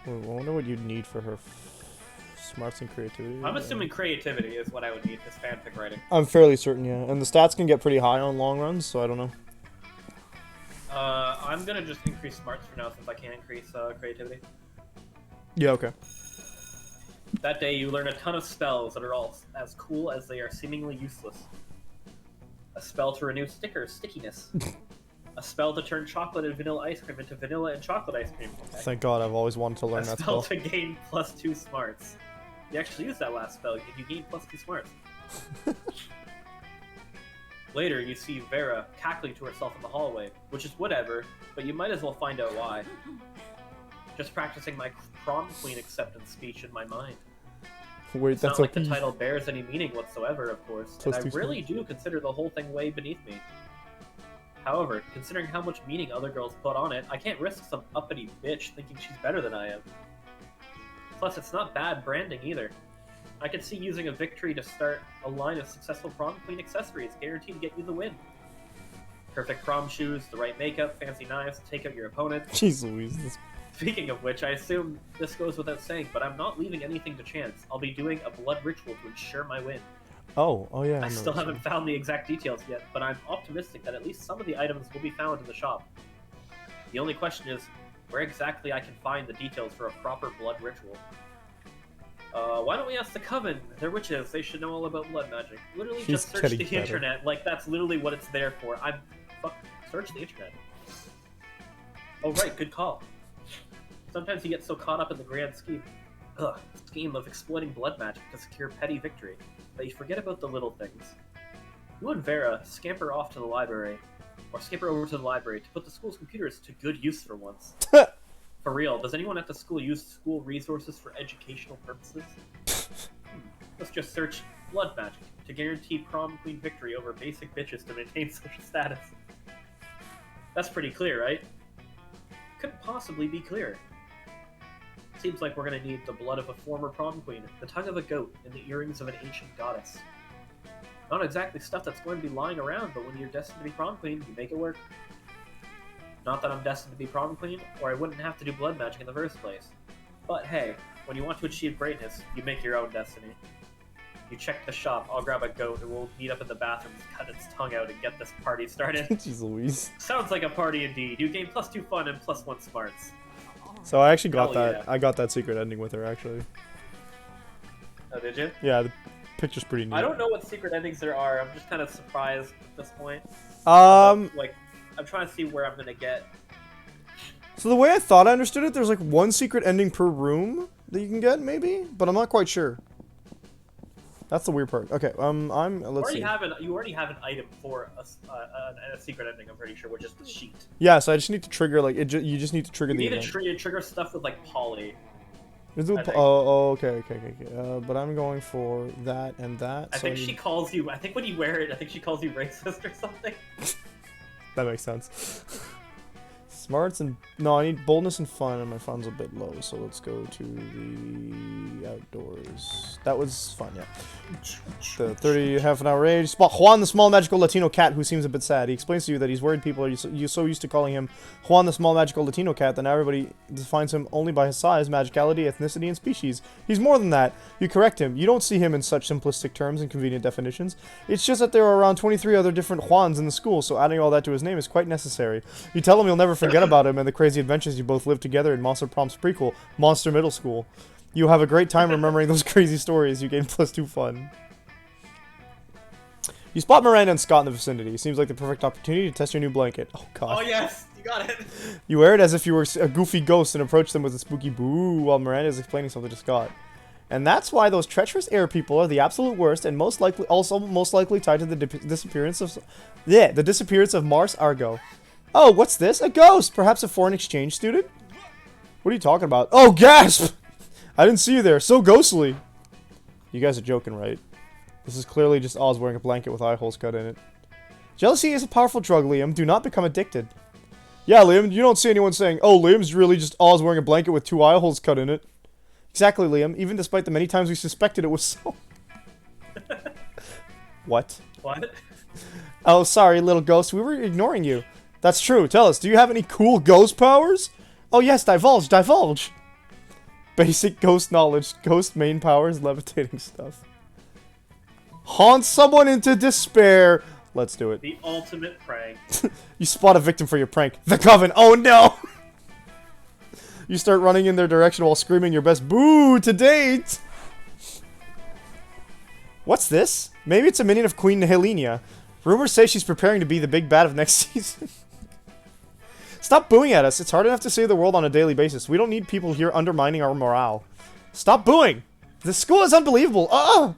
I wonder what you'd need for her smarts and creativity. I'm assuming creativity is what I would need, this fanfic writing. I'm fairly certain, yeah. And the stats can get pretty high on long runs, so I don't know. I'm gonna just increase smarts for now since I can't increase creativity. Yeah, okay. That day, you learn a ton of spells that are all as cool as they are seemingly useless. A spell to renew stickiness. A spell to turn chocolate and vanilla ice cream into vanilla and chocolate ice cream. Okay. Thank God, I've always wanted to learn A that spell spell. to gain +2 smarts. You actually used that last spell, and you gain +2 smarts. Later, you see Vera cackling to herself in the hallway, which is whatever, but you might as well find out why. Just practicing my prom queen acceptance speech in my mind. Wait, It's that's not like a the title bears any meaning whatsoever, of course, and I really do consider the whole thing way beneath me. However, considering how much meaning other girls put on it, I can't risk some uppity bitch thinking she's better than I am. Plus, it's not bad branding either. I could see using a victory to start a line of successful prom queen accessories guaranteed to get you the win. Perfect prom shoes, the right makeup, fancy knives to take out your opponent. Jeez Louise. This... Speaking of which, I assume this goes without saying, but I'm not leaving anything to chance. I'll be doing a blood ritual to ensure my win. Oh yeah. I still haven't found the exact details yet, but I'm optimistic that at least some of the items will be found in the shop. The only question is, where exactly I can find the details for a proper blood ritual. Why don't we ask the Coven? They're witches, they should know all about blood magic. Literally just search the internet, like that's literally what it's there for. Search the internet. Oh right, good call. Sometimes you get so caught up in the grand scheme of exploiting blood magic to secure petty victory, that you forget about the little things. You and Vera scamper off to the library, or scamper over to the library to put the school's computers to good use for once. For real, does anyone at the school use school resources for educational purposes? Let's just search blood magic to guarantee prom queen victory over basic bitches to maintain social status. That's pretty clear, right? Couldn't possibly be clearer. Seems like we're gonna need the blood of a former prom queen, the tongue of a goat, and the earrings of an ancient goddess. Not exactly stuff that's going to be lying around, but when you're destined to be prom queen, you make it work. Not that I'm destined to be prom queen, or I wouldn't have to do blood magic in the first place. But hey, when you want to achieve greatness, you make your own destiny. You check the shop, I'll grab a goat, and we'll meet up in the bathroom to cut its tongue out and get this party started. Jeez Louise. Sounds like a party indeed. You gain +2 fun and +1 smarts. So I actually got Hell that. yeah. I got that secret ending with her actually. Oh, did you? Yeah, the picture's pretty neat. I don't know what secret endings there are. I'm just kind of surprised at this point. Like, I'm trying to see where I'm gonna get. So the way I thought I understood it, there's like one secret ending per room that you can get, maybe, but I'm not quite sure. That's the weird part. Okay, let's see. You already have an item for a secret ending. I'm pretty sure, which is the sheet. Yeah, so I just need to trigger like you just need to trigger You the need event. to trigger stuff with like poly. Okay. But I'm going for that and that. I think she calls you. I think when you wear it, I think she calls you racist or something. That makes sense. Smarts and... No, I need boldness and fun, and my fun's a bit low, so let's go to the outdoors. That was fun, yeah. The 30 half an hour age. Spot Juan, the small magical Latino cat, who seems a bit sad. He explains to you that he's worried people are so used to calling him Juan, the small magical Latino cat, that now everybody defines him only by his size, magicality, ethnicity, and species. He's more than that. You correct him. You don't see him in such simplistic terms and convenient definitions. It's just that there are around 23 other different Juans in the school, so adding all that to his name is quite necessary. You tell him you'll never forget about him and the crazy adventures you both lived together in Monster Prom's prequel, Monster Middle School. You'll have a great time remembering those crazy stories. You gain +2 fun. You spot Miranda and Scott in the vicinity. Seems like the perfect opportunity to test your new blanket. Oh, God. Oh, yes! You got it! You wear it as if you were a goofy ghost and approach them with a spooky boo while Miranda is explaining something to Scott. And that's why those treacherous air people are the absolute worst and most likely tied to the disappearance of... Yeah, the disappearance of Mars Argo. Oh, what's this? A ghost! Perhaps a foreign exchange student? What are you talking about? Oh, gasp! I didn't see you there. So ghostly. You guys are joking, right? This is clearly just Oz wearing a blanket with eye holes cut in it. Jealousy is a powerful drug, Liam. Do not become addicted. Yeah, Liam, you don't see anyone saying, oh, Liam's really just Oz wearing a blanket with 2 eye holes cut in it. Exactly, Liam. Even despite the many times we suspected it was so. What? What? Oh, sorry, little ghost. We were ignoring you. That's true. Tell us, do you have any cool ghost powers? Oh, yes, divulge, divulge. Basic ghost knowledge. Ghost main powers, levitating stuff. Haunt someone into despair. Let's do it. The ultimate prank. You spot a victim for your prank. The Coven. Oh, no. You start running in their direction while screaming your best boo to date. What's this? Maybe it's a minion of Queen Helenia. Rumors say she's preparing to be the big bad of next season. Stop booing at us. It's hard enough to save the world on a daily basis. We don't need people here undermining our morale. Stop booing. This school is unbelievable.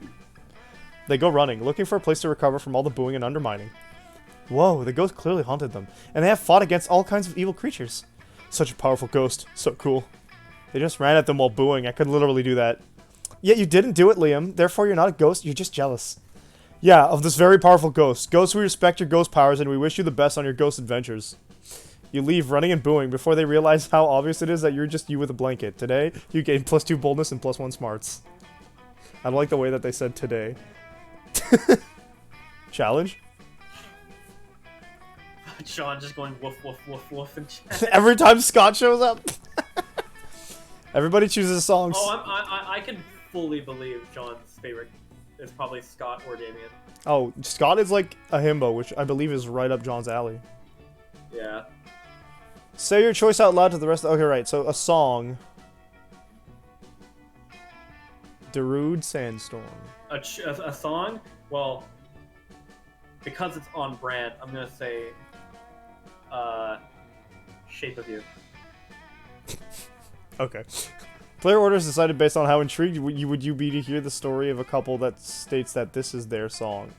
They go running, looking for a place to recover from all the booing and undermining. Whoa, the ghost clearly haunted them. And they have fought against all kinds of evil creatures. Such a powerful ghost. So cool. They just ran at them while booing. I could literally do that. Yet you didn't do it, Liam. Therefore, you're not a ghost. You're just jealous. Yeah, of this very powerful ghost. Ghosts, we respect your ghost powers, and we wish you the best on your ghost adventures. You leave running and booing before they realize how obvious it is that you're just you with a blanket. Today, you gain +2 boldness and +1 smarts. I like the way that they said today. Challenge? Sean just going woof woof woof woof and chat. Every time Scott shows up. Everybody chooses songs. Oh, I can fully believe John's favorite is probably Scott or Damien. Oh, Scott is like a himbo, which I believe is right up John's alley. Yeah. Say your choice out loud to the rest of... Okay, right, so a song. Darude Sandstorm. A song? Well, because it's on brand, I'm gonna say, Shape of You. Okay. Player orders decided based on how intrigued would you be to hear the story of a couple that states that this is their song.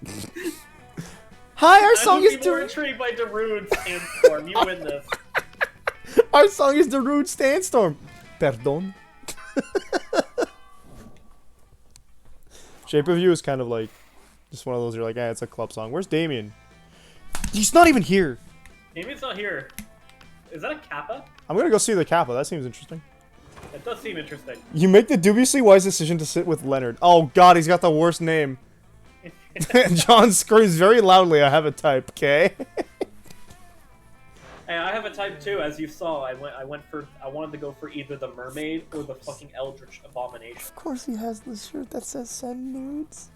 Hi, our song is more intrigued by Darude Sandstorm. You win this. Our song is Darude Sandstorm. Perdón. Shape of You is kind of like just one of those you're like, it's a club song. Where's Damien? He's not even here. Damien's not here. Is that a Kappa? I'm gonna go see the Kappa. That seems interesting. It does seem interesting. You make the dubiously wise decision to sit with Leonard. Oh god, he's got the worst name. John screams very loudly, I have a type, okay? Hey, I have a type too, as you saw. I wanted to go for either the mermaid or the fucking eldritch abomination. Of course he has the shirt that says send nudes.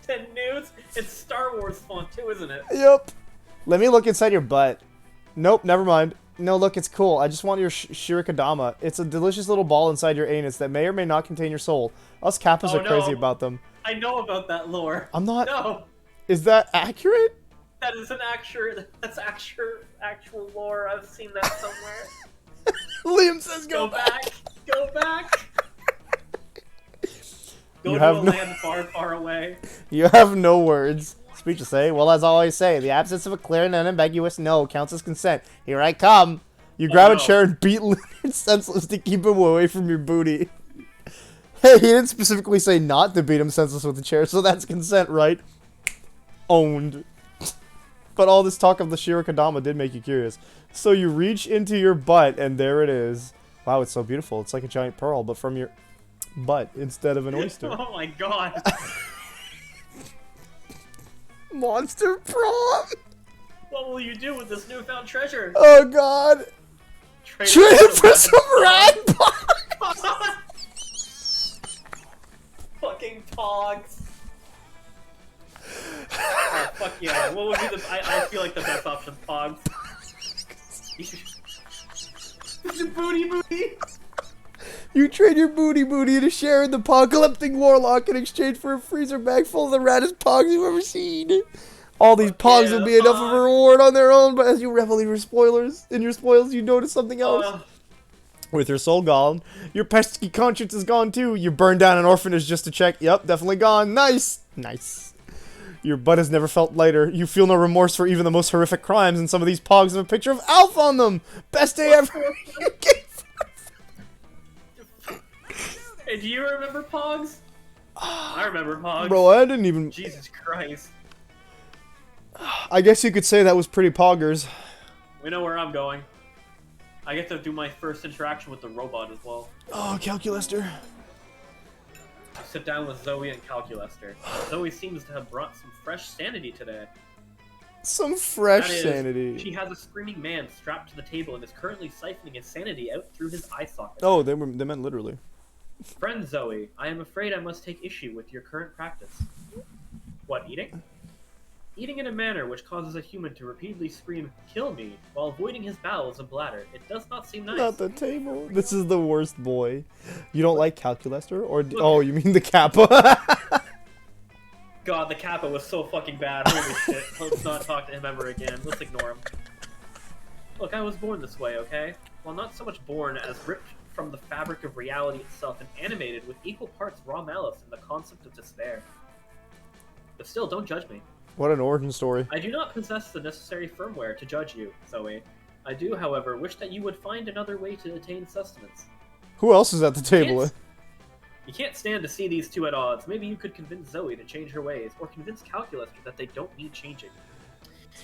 Send nudes? It's Star Wars font too, isn't it? Yep. Let me look inside your butt. Nope, never mind. No, look, it's cool. I just want your shirikadama. It's a delicious little ball inside your anus that may or may not contain your soul. Us Kappas are crazy about them. I know about that lore. I'm not... No! Is that accurate? That is an actual lore. I've seen that somewhere. Liam says go back. Go back. Go you to have a land far, far away. You have no words. Speech to say, well, as I always say, the absence of a clear and unambiguous no counts as consent. Here I come. You grab a chair and beat Leonard senseless to keep him away from your booty. Hey, he didn't specifically say not to beat him senseless with the chair, so that's consent, right? Owned. But all this talk of the Shirokadama did make you curious. So you reach into your butt, and there it is. Wow, it's so beautiful. It's like a giant pearl, but from your butt instead of an oyster. Oh my god. Monster prom! What will you do with this newfound treasure? Oh god! Trade it for some rat pogs! Fucking pogs. Oh, fuck yeah. What would be the... I feel like the best option, pogs. Booty! You trade your booty to share in the pog-collecting warlock in exchange for a freezer bag full of the raddest pogs you've ever seen. All these pogs will be enough of a reward on their own, but as you revel in your spoils, you notice something else. With your soul gone, your pesky conscience is gone too. You burn down an orphanage just to check. Yep, definitely gone. Nice. Your butt has never felt lighter. You feel no remorse for even the most horrific crimes, and some of these pogs have a picture of Alf on them. Best day ever. Hey, do you remember pogs? I remember pogs. Bro, I didn't even... Jesus Christ. I guess you could say that was pretty poggers. We know where I'm going. I get to do my first interaction with the robot as well. Oh, Calculaster. I sit down with Zoe and Calculaster. Zoe seems to have brought some fresh sanity today. Some fresh That is, sanity. She has a screaming man strapped to the table and is currently siphoning his sanity out through his eye socket. Oh, they meant literally. Friend Zoe, I am afraid I must take issue with your current practice. What, eating? Eating in a manner which causes a human to repeatedly scream, "Kill me," while avoiding his bowels and bladder. It does not seem nice. Not the table. This is the worst boy. You don't like Calculaster? Or oh, you mean the Kappa? God, the Kappa was so fucking bad. Holy shit. Let's not talk to him ever again. Let's ignore him. Look, I was born this way, okay? Well, not so much born as ripped from the fabric of reality itself and animated with equal parts raw malice and the concept of despair. But still, don't judge me. What an origin story. I do not possess the necessary firmware to judge you, Zoe. I do, however, wish that you would find another way to attain sustenance. Who else is at the table? You can't stand to see these two at odds. Maybe you could convince Zoe to change her ways, or convince Calculaster that they don't need changing.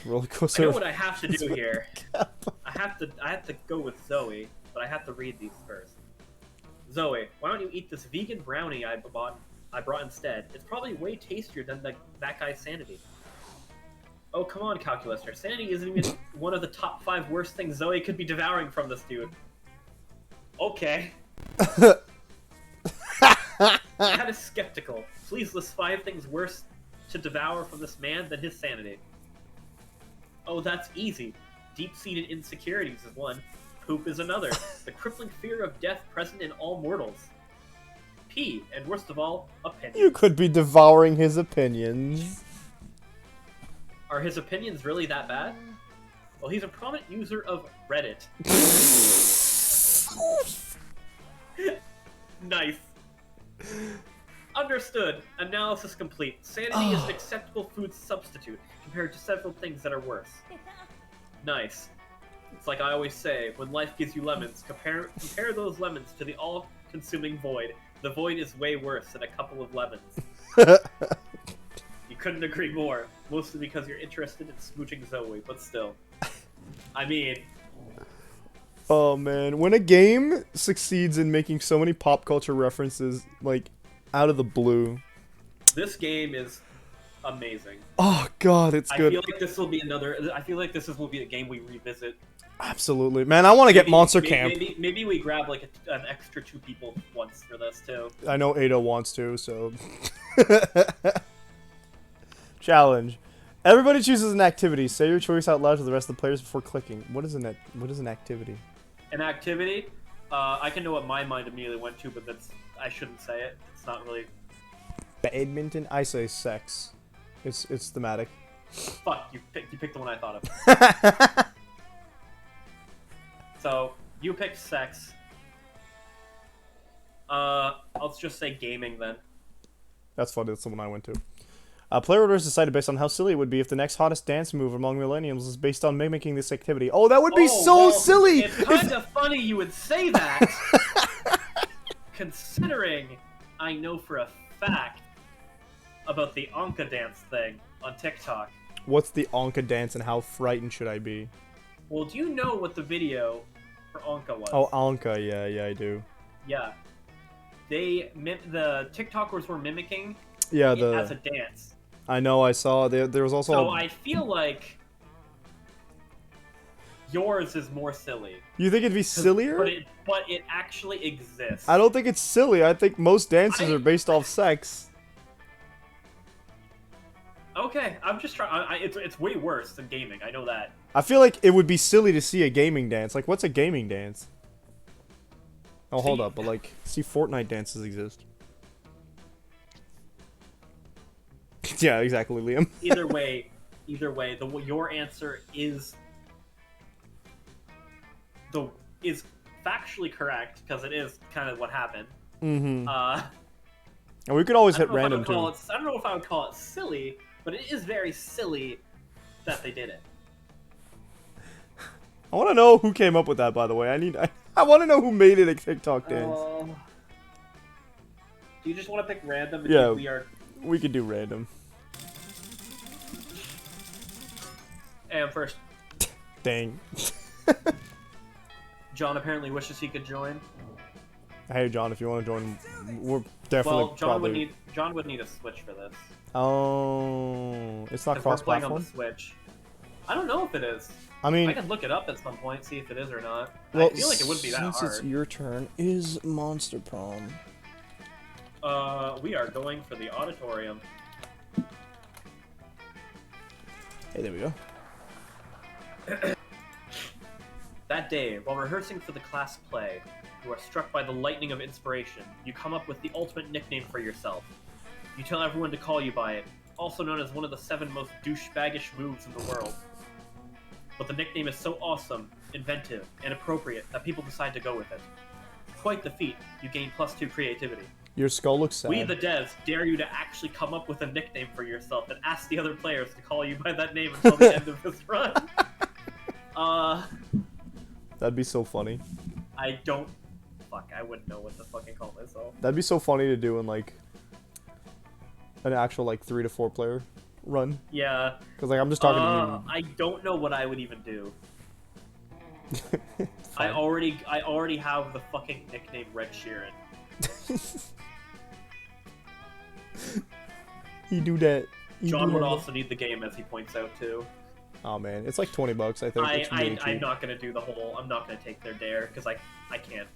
Roller I coaster. know what I have to do here. I have to go with Zoe, but I have to read these first. Zoe, why don't you eat this vegan brownie I brought instead? It's probably way tastier than that guy's sanity. Oh, come on, Calculaster. Sanity isn't even one of the top 5 worst things Zoe could be devouring from this dude. Okay. That is skeptical. Please list 5 things worse to devour from this man than his sanity. Oh, that's easy. Deep-seated insecurities is one. Poop is another. The crippling fear of death present in all mortals. P, and worst of all, opinions. You could be devouring his opinions. Are his opinions really that bad? Well, he's a prominent user of Reddit. Nice. Understood. Analysis complete. Sanity is an acceptable food substitute compared to several things that are worse. Nice. It's like I always say, when life gives you lemons, compare those lemons to the all-consuming void. The void is way worse than a couple of lemons. You couldn't agree more. Mostly because you're interested in smooching Zoe, but still. I mean... Oh man, when a game succeeds in making so many pop culture references, like, out of the blue. This game is amazing. Oh god, it's good. I feel like this will be a game we revisit. Absolutely. Man, I want to get Monster Camp. Maybe we grab like an extra 2 people once for this too. I know Ada wants to, so... Challenge. Everybody chooses an activity. Say your choice out loud to the rest of the players before clicking. What is an activity? An activity? I can know what my mind immediately went to, but I shouldn't say it. It's not really... Badminton? I say sex. It's thematic. Fuck, you picked the one I thought of. So, you picked sex. I'll just say gaming then. That's funny, that's the one I went to. Player orders decided based on how silly it would be if the next hottest dance move among millennials is based on mimicking this activity. Oh, that would be so silly! It's kind of funny you would say that, considering I know for a fact about the Anka dance thing on TikTok. What's the Anka dance and how frightened should I be? Well, do you know what the video for Anka was? Oh, Anka, yeah, I do. Yeah. The TikTokers were mimicking Yeah, it as a dance. I know, I saw there was also. So I feel like yours is more silly. You think it'd be sillier? But it actually exists. I don't think it's silly. I think most dances are based off sex. Okay, I'm just trying. It's way worse than gaming. I know that. I feel like it would be silly to see a gaming dance. Like, what's a gaming dance? Oh, hold up, but like, see, Fortnite dances exist. Yeah, exactly, Liam. Either way, your answer is factually correct because it is kind of what happened. Mm-hmm. And we could always hit random too. I don't know if I would call it silly, but it is very silly that they did it. I want to know who came up with that, by the way. I want to know who made it a TikTok dance. Do you just want to pick random? Yeah, we could do random. Hey, I'm first. Dang. John apparently wishes he could join. Hey, John, if you want to join, we're definitely Well, John would need a Switch for this. Oh, it's not We're playing on the cross-platform? Switch. I don't know if it is. I mean, I can look it up at some point, see if it is or not. well, I feel like it wouldn't be that since hard. it's your turn, is Monster Prom. We are going for the auditorium. Hey, there we go. That day, while rehearsing for the class play, you are struck by the lightning of inspiration. You come up with the ultimate nickname for yourself. You tell everyone to call you by it, also known as one of the 7 most douchebaggish moves in the world. But the nickname is so awesome, inventive, and appropriate that people decide to go with it. Quite the feat, you gain +2 creativity. Your skull looks sad. We, the devs, dare you to actually come up with a nickname for yourself and ask the other players to call you by that name until the end of this run. That'd be so funny. I wouldn't know what to fucking call myself. That'd be so funny to do in, like, an actual, like, 3 to 4 player run. Yeah. Because, like, I'm just talking to I don't know what I would even do. you. I already have the fucking nickname Red Sheeran. You do that. John would also need the game, as he points out too. Oh man, it's like $20, I think. It's really I'm cheap. not gonna do the whole. I'm not gonna take their dare because I can't.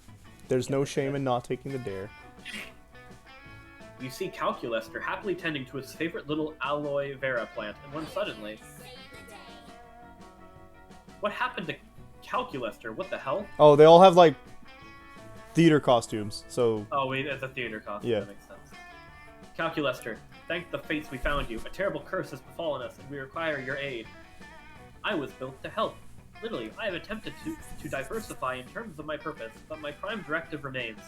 There's no shame in not taking the dare. You see Calculester happily tending to his favorite little aloe vera plant, and when suddenly, what happened to Calculester? What the hell? Oh, they all have like theater costumes. So Oh wait, it's a theater costume. Yeah. That makes sense. Calculester, thank the fates we found you. A terrible curse has befallen us, and we require your aid. I was built to help. Literally, I have attempted to diversify in terms of my purpose, but my prime directive remains.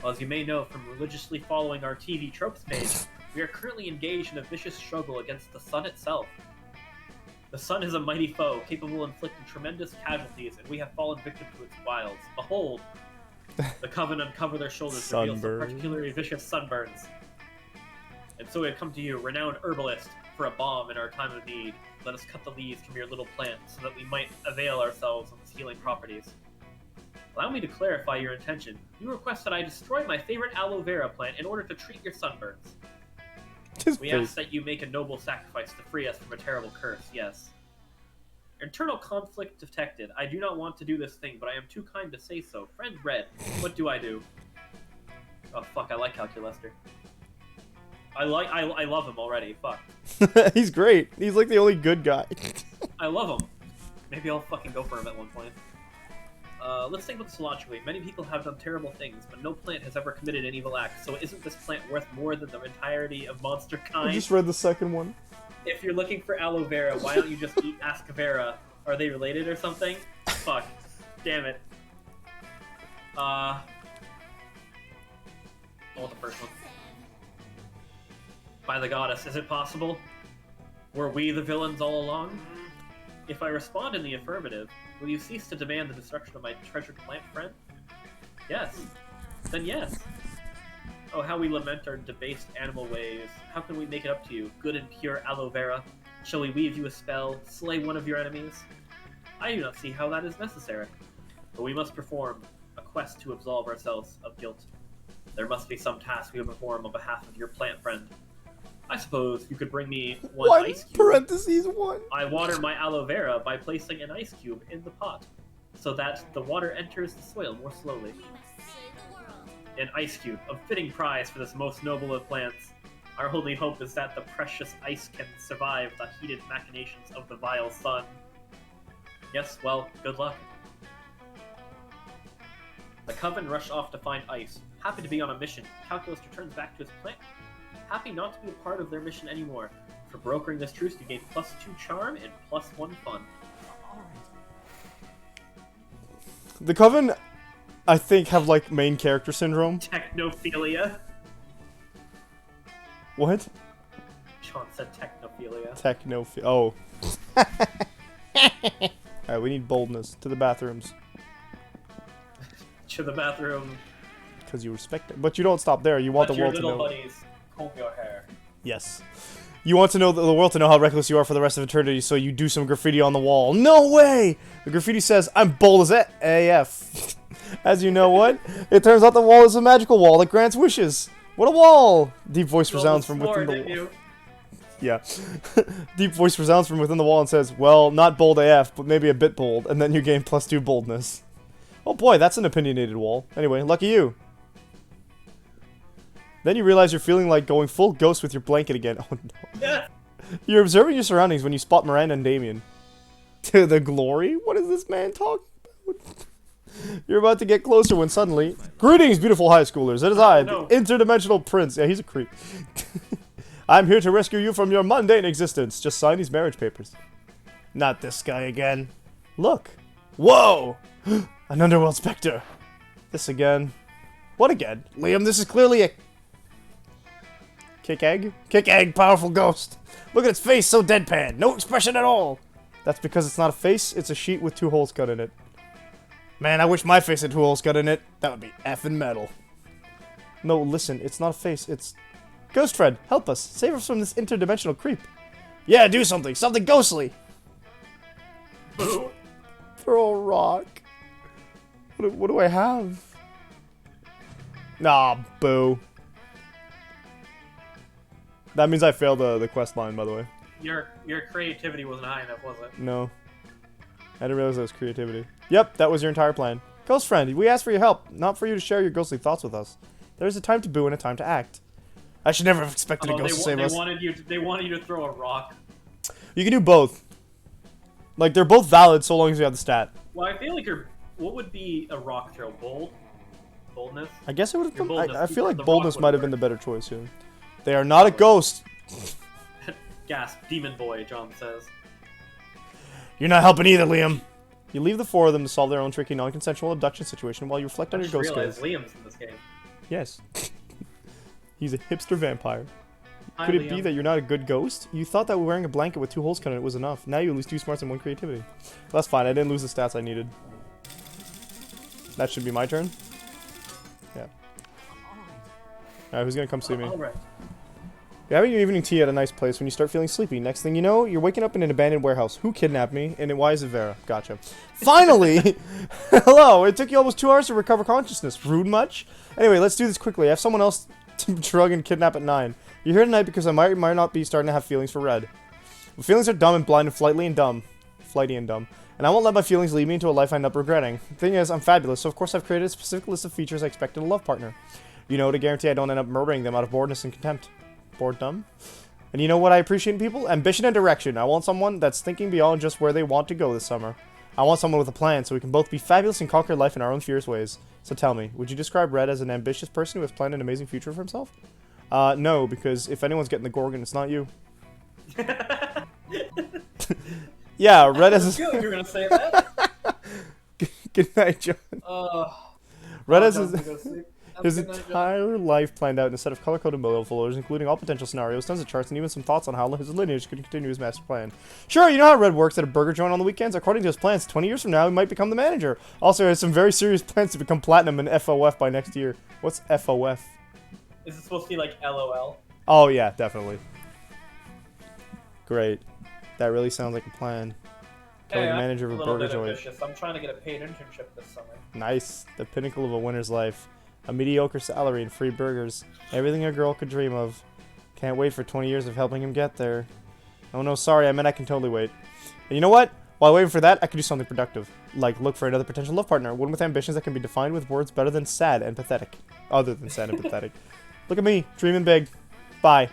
Well, as you may know from religiously following our TV tropes page, we are currently engaged in a vicious struggle against the sun itself. The sun is a mighty foe, capable of inflicting tremendous casualties, and we have fallen victim to its wiles. Behold! The coven uncover their shoulders to reveal some Sunburn. particularly vicious sunburns. And so we have come to you, renowned herbalist, for a balm in our time of need. Let us cut the leaves from your little plant so that we might avail ourselves of its healing properties. Allow me to clarify your intention. You request that I destroy my favorite aloe vera plant in order to treat your sunburns. his We face. ask that you make a noble sacrifice to free us from a terrible curse, yes. Internal conflict detected. I do not want to do this thing, but I am too kind to say so. Friend Red, what do I do? Oh fuck, I like Calculester. I love him already, fuck. He's great. He's like the only good guy. I love him. Maybe I'll fucking go for him at one point. Let's think about this logically. Many people have done terrible things, but no plant has ever committed an evil act, so isn't this plant worth more than the entirety of monster I kind? just read the second one. If you're looking for aloe vera, why don't you just eat Ask Vera? Are they related or something? Fuck. Damn it. I want the first one. By the goddess, is it possible? Were we the villains all along? If I respond in the affirmative, will you cease to demand the destruction of my treasured plant friend? Yes. Then yes. Oh, how we lament our debased animal ways. How can we make it up to you, good and pure aloe vera? Shall we weave you a spell, slay one of your enemies? I do not see how that is necessary. But we must perform a quest to absolve ourselves of guilt. There must be some task we will perform on behalf of your plant friend. I suppose you could bring me one ice cube. Parentheses 1. I water my aloe vera by placing an ice cube in the pot, so that the water enters the soil more slowly. An ice cube, a fitting prize for this most noble of plants. Our only hope is that the precious ice can survive the heated machinations of the vile sun. Yes, well, good luck. The Coven rush off to find ice. Happy to be on a mission, Calculus returns back to his plant. Happy not to be a part of their mission anymore. For brokering this truce, you gain +2 charm and +1 fun. The Coven, I think, have like main character syndrome. Technophilia. What? Sean said technophilia. Oh. Alright, we need boldness. To the bathrooms. To the bathroom. Because you respect it. But you don't stop there. You want the world to know. Let your little buddies comb your hair. Yes. You want to know the world to know how reckless you are for the rest of eternity, so you do some graffiti on the wall. No way! The graffiti says, I'm bold as AF. As you know what? It turns out the wall is a magical wall that grants wishes. What a wall! Deep voice resounds from within the wall. Yeah. Deep voice resounds from within the wall and says, well, not bold AF, but maybe a bit bold, and then you gain +2 boldness. Oh boy, that's an opinionated wall. Anyway, lucky you. Then you realize you're feeling like going full ghost with your blanket again. Oh no. Yeah. You're observing your surroundings when you spot Miranda and Damien. To the glory? What is this man talking about? You're about to get closer when suddenly... Greetings, beautiful high schoolers. It is I, the interdimensional prince. Yeah, he's a creep. I'm here to rescue you from your mundane existence. Just sign these marriage papers. Not this guy again. Look. Whoa! An underworld specter. This again. What again? Liam, this is clearly a... Kick egg? Kick egg, powerful ghost. Look at its face, so deadpan. No expression at all. That's because it's not a face, it's a sheet with 2 holes cut in it. Man, I wish my face had 2 holes cut in it. That would be effing metal. No, listen, it's not a face, it's... Ghost Fred, help us. Save us from this interdimensional creep. Yeah, do something. Something ghostly. Throw a rock. What do I have? Nah, boo. That means I failed the quest line, by the way. Your creativity wasn't high enough, was it? No. I didn't realize that was creativity. Yep, that was your entire plan. Ghost friend, we asked for your help, not for you to share your ghostly thoughts with us. There is a time to boo and a time to act. I should never have expected a ghost to save us. They wanted you to throw a rock. You can do both. Like, they're both valid so long as you have the stat. Well, I feel like what would be a rock throw? Boldness? I guess it would have been... I feel like the boldness rock might have would been the better choice here. They are not a ghost. Gasp, demon boy, John says. You're not helping either, Liam. You leave the 4 of them to solve their own tricky non-consensual abduction situation while you reflect on your ghost skills. Liam's in this game. Yes. He's a hipster vampire. Hi, Could it Liam. be that you're not a good ghost? You thought that wearing a blanket with 2 holes cut in it was enough. Now you lose 2 smarts and 1 creativity. That's fine. I didn't lose the stats I needed. That should be my turn. Yeah. Alright, who's gonna come see me? Alright. You're having your evening tea at a nice place when you start feeling sleepy. Next thing you know, you're waking up in an abandoned warehouse. Who kidnapped me? And why is it Vera? Gotcha. Finally! Hello! It took you almost 2 hours to recover consciousness. Rude much? Anyway, let's do this quickly. I have someone else to drug and kidnap at 9. You're here tonight because I might or might not be starting to have feelings for Red. My feelings are dumb and blind and flighty and dumb. And I won't let my feelings lead me into a life I end up regretting. The thing is, I'm fabulous, so of course I've created a specific list of features I expect in a love partner. You know, to guarantee I don't end up murdering them out of boredness and contempt. Boredom? And you know what I appreciate in people? Ambition and direction. I want someone that's thinking beyond just where they want to go this summer. I want someone with a plan so we can both be fabulous and conquer life in our own fierce ways. So tell me, would you describe Red as an ambitious person who has planned an amazing future for himself? No, because if anyone's getting the Gorgon, it's not you. Yeah, Red has... I feel like you were gonna say that. Good night, John. Red has his Good night, entire life planned out in a set of color-coded model folders, including all potential scenarios, tons of charts, and even some thoughts on how his lineage could continue his master plan. Sure, you know how Red works at a burger joint on the weekends? According to his plans, 20 years from now, he might become the manager. Also, he has some very serious plans to become platinum and FOF by next year. What's FOF? Is it supposed to be like LOL? Oh, yeah, definitely. Great. That really sounds like a plan. Killing Hey, the I'm manager of a little burger bit joint. ambitious. I'm trying to get a paid internship this summer. Nice. The pinnacle of a winner's life. A mediocre salary and free burgers. Everything a girl could dream of. Can't wait for 20 years of helping him get there. Oh no, sorry, I meant I can totally wait. And you know what? While waiting for that, I could do something productive. Like look for another potential love partner. One with ambitions that can be defined with words better than sad and pathetic. Other than sad and pathetic. Look at me, dreaming big. Bye.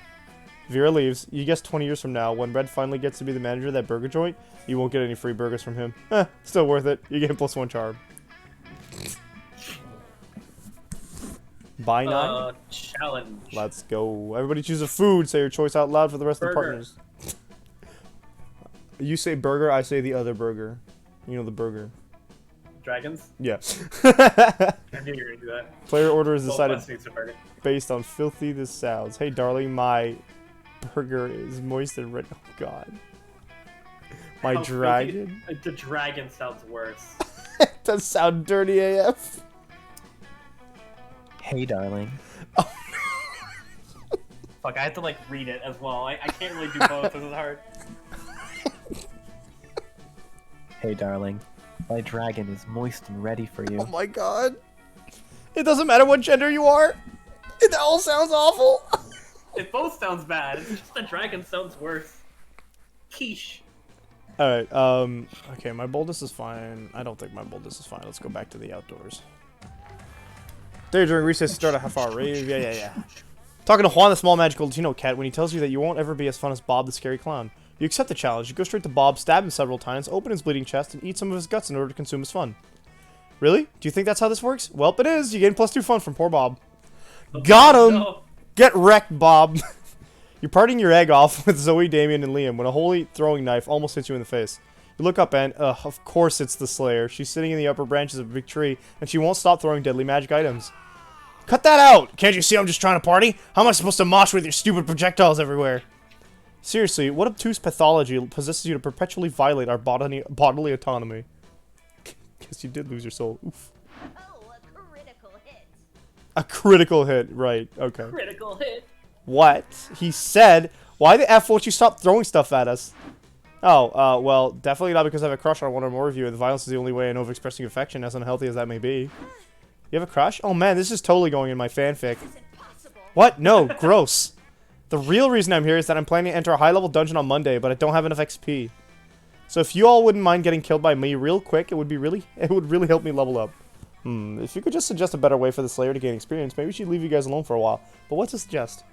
Vera leaves. You guess 20 years from now, when Red finally gets to be the manager of that burger joint, you won't get any free burgers from him. Still worth it. You get +1 charm. Buy 9? Challenge. Let's go. Everybody choose a food. Say your choice out loud for the rest of the Burger. partners. You say burger, I say the other burger. You know the burger. Dragons? Yeah. I knew you were gonna do that. Player order is Both decided us needs a burger. based on filthy this sounds. Hey darling, my burger is moist and red. Oh god. My How dragon? filthy- The dragon sounds worse. That sound dirty AF. Hey, darling. Fuck, I have to like read it as well. I can't really do both. This is hard. Hey, darling. My dragon is moist and ready for you. Oh my god. It doesn't matter what gender you are. It all sounds awful. It both sounds bad. It's just the dragon sounds worse. Quiche. Alright, okay, my boldness is fine. I don't think my boldness is fine. Let's go back to the outdoors. Day during recess, start a half-hour rave. Yeah. Talking to Juan, the small magical Latino cat, when he tells you that you won't ever be as fun as Bob, the scary clown. You accept the challenge. You go straight to Bob, stab him several times, open his bleeding chest, and eat some of his guts in order to consume his fun. Really? Do you think that's how this works? Well, it is. You gain +2 fun from poor Bob. Got him! No. Get wrecked, Bob. You're parting your egg off with Zoe, Damien, and Liam when a holy throwing knife almost hits you in the face. You look up and, of course it's the Slayer. She's sitting in the upper branches of a big tree, and she won't stop throwing deadly magic items. Cut that out! Can't you see I'm just trying to party? How am I supposed to mosh with your stupid projectiles everywhere? Seriously, what obtuse pathology possesses you to perpetually violate our bodily autonomy? Guess you did lose your soul. Oof. Oh, a critical hit. A critical hit, right, okay. Critical hit. What? He said, why the F won't you stop throwing stuff at us? Oh, well, definitely not because I have a crush on one or more of you, and violence is the only way I know of expressing affection, as unhealthy as that may be. You have a crush? Oh man, this is totally going in my fanfic. Is it possible? What? No, gross. The real reason I'm here is that I'm planning to enter a high-level dungeon on Monday, but I don't have enough XP. So if you all wouldn't mind getting killed by me real quick, it would really help me level up. If you could just suggest a better way for the Slayer to gain experience, maybe she'd leave you guys alone for a while. But what to suggest?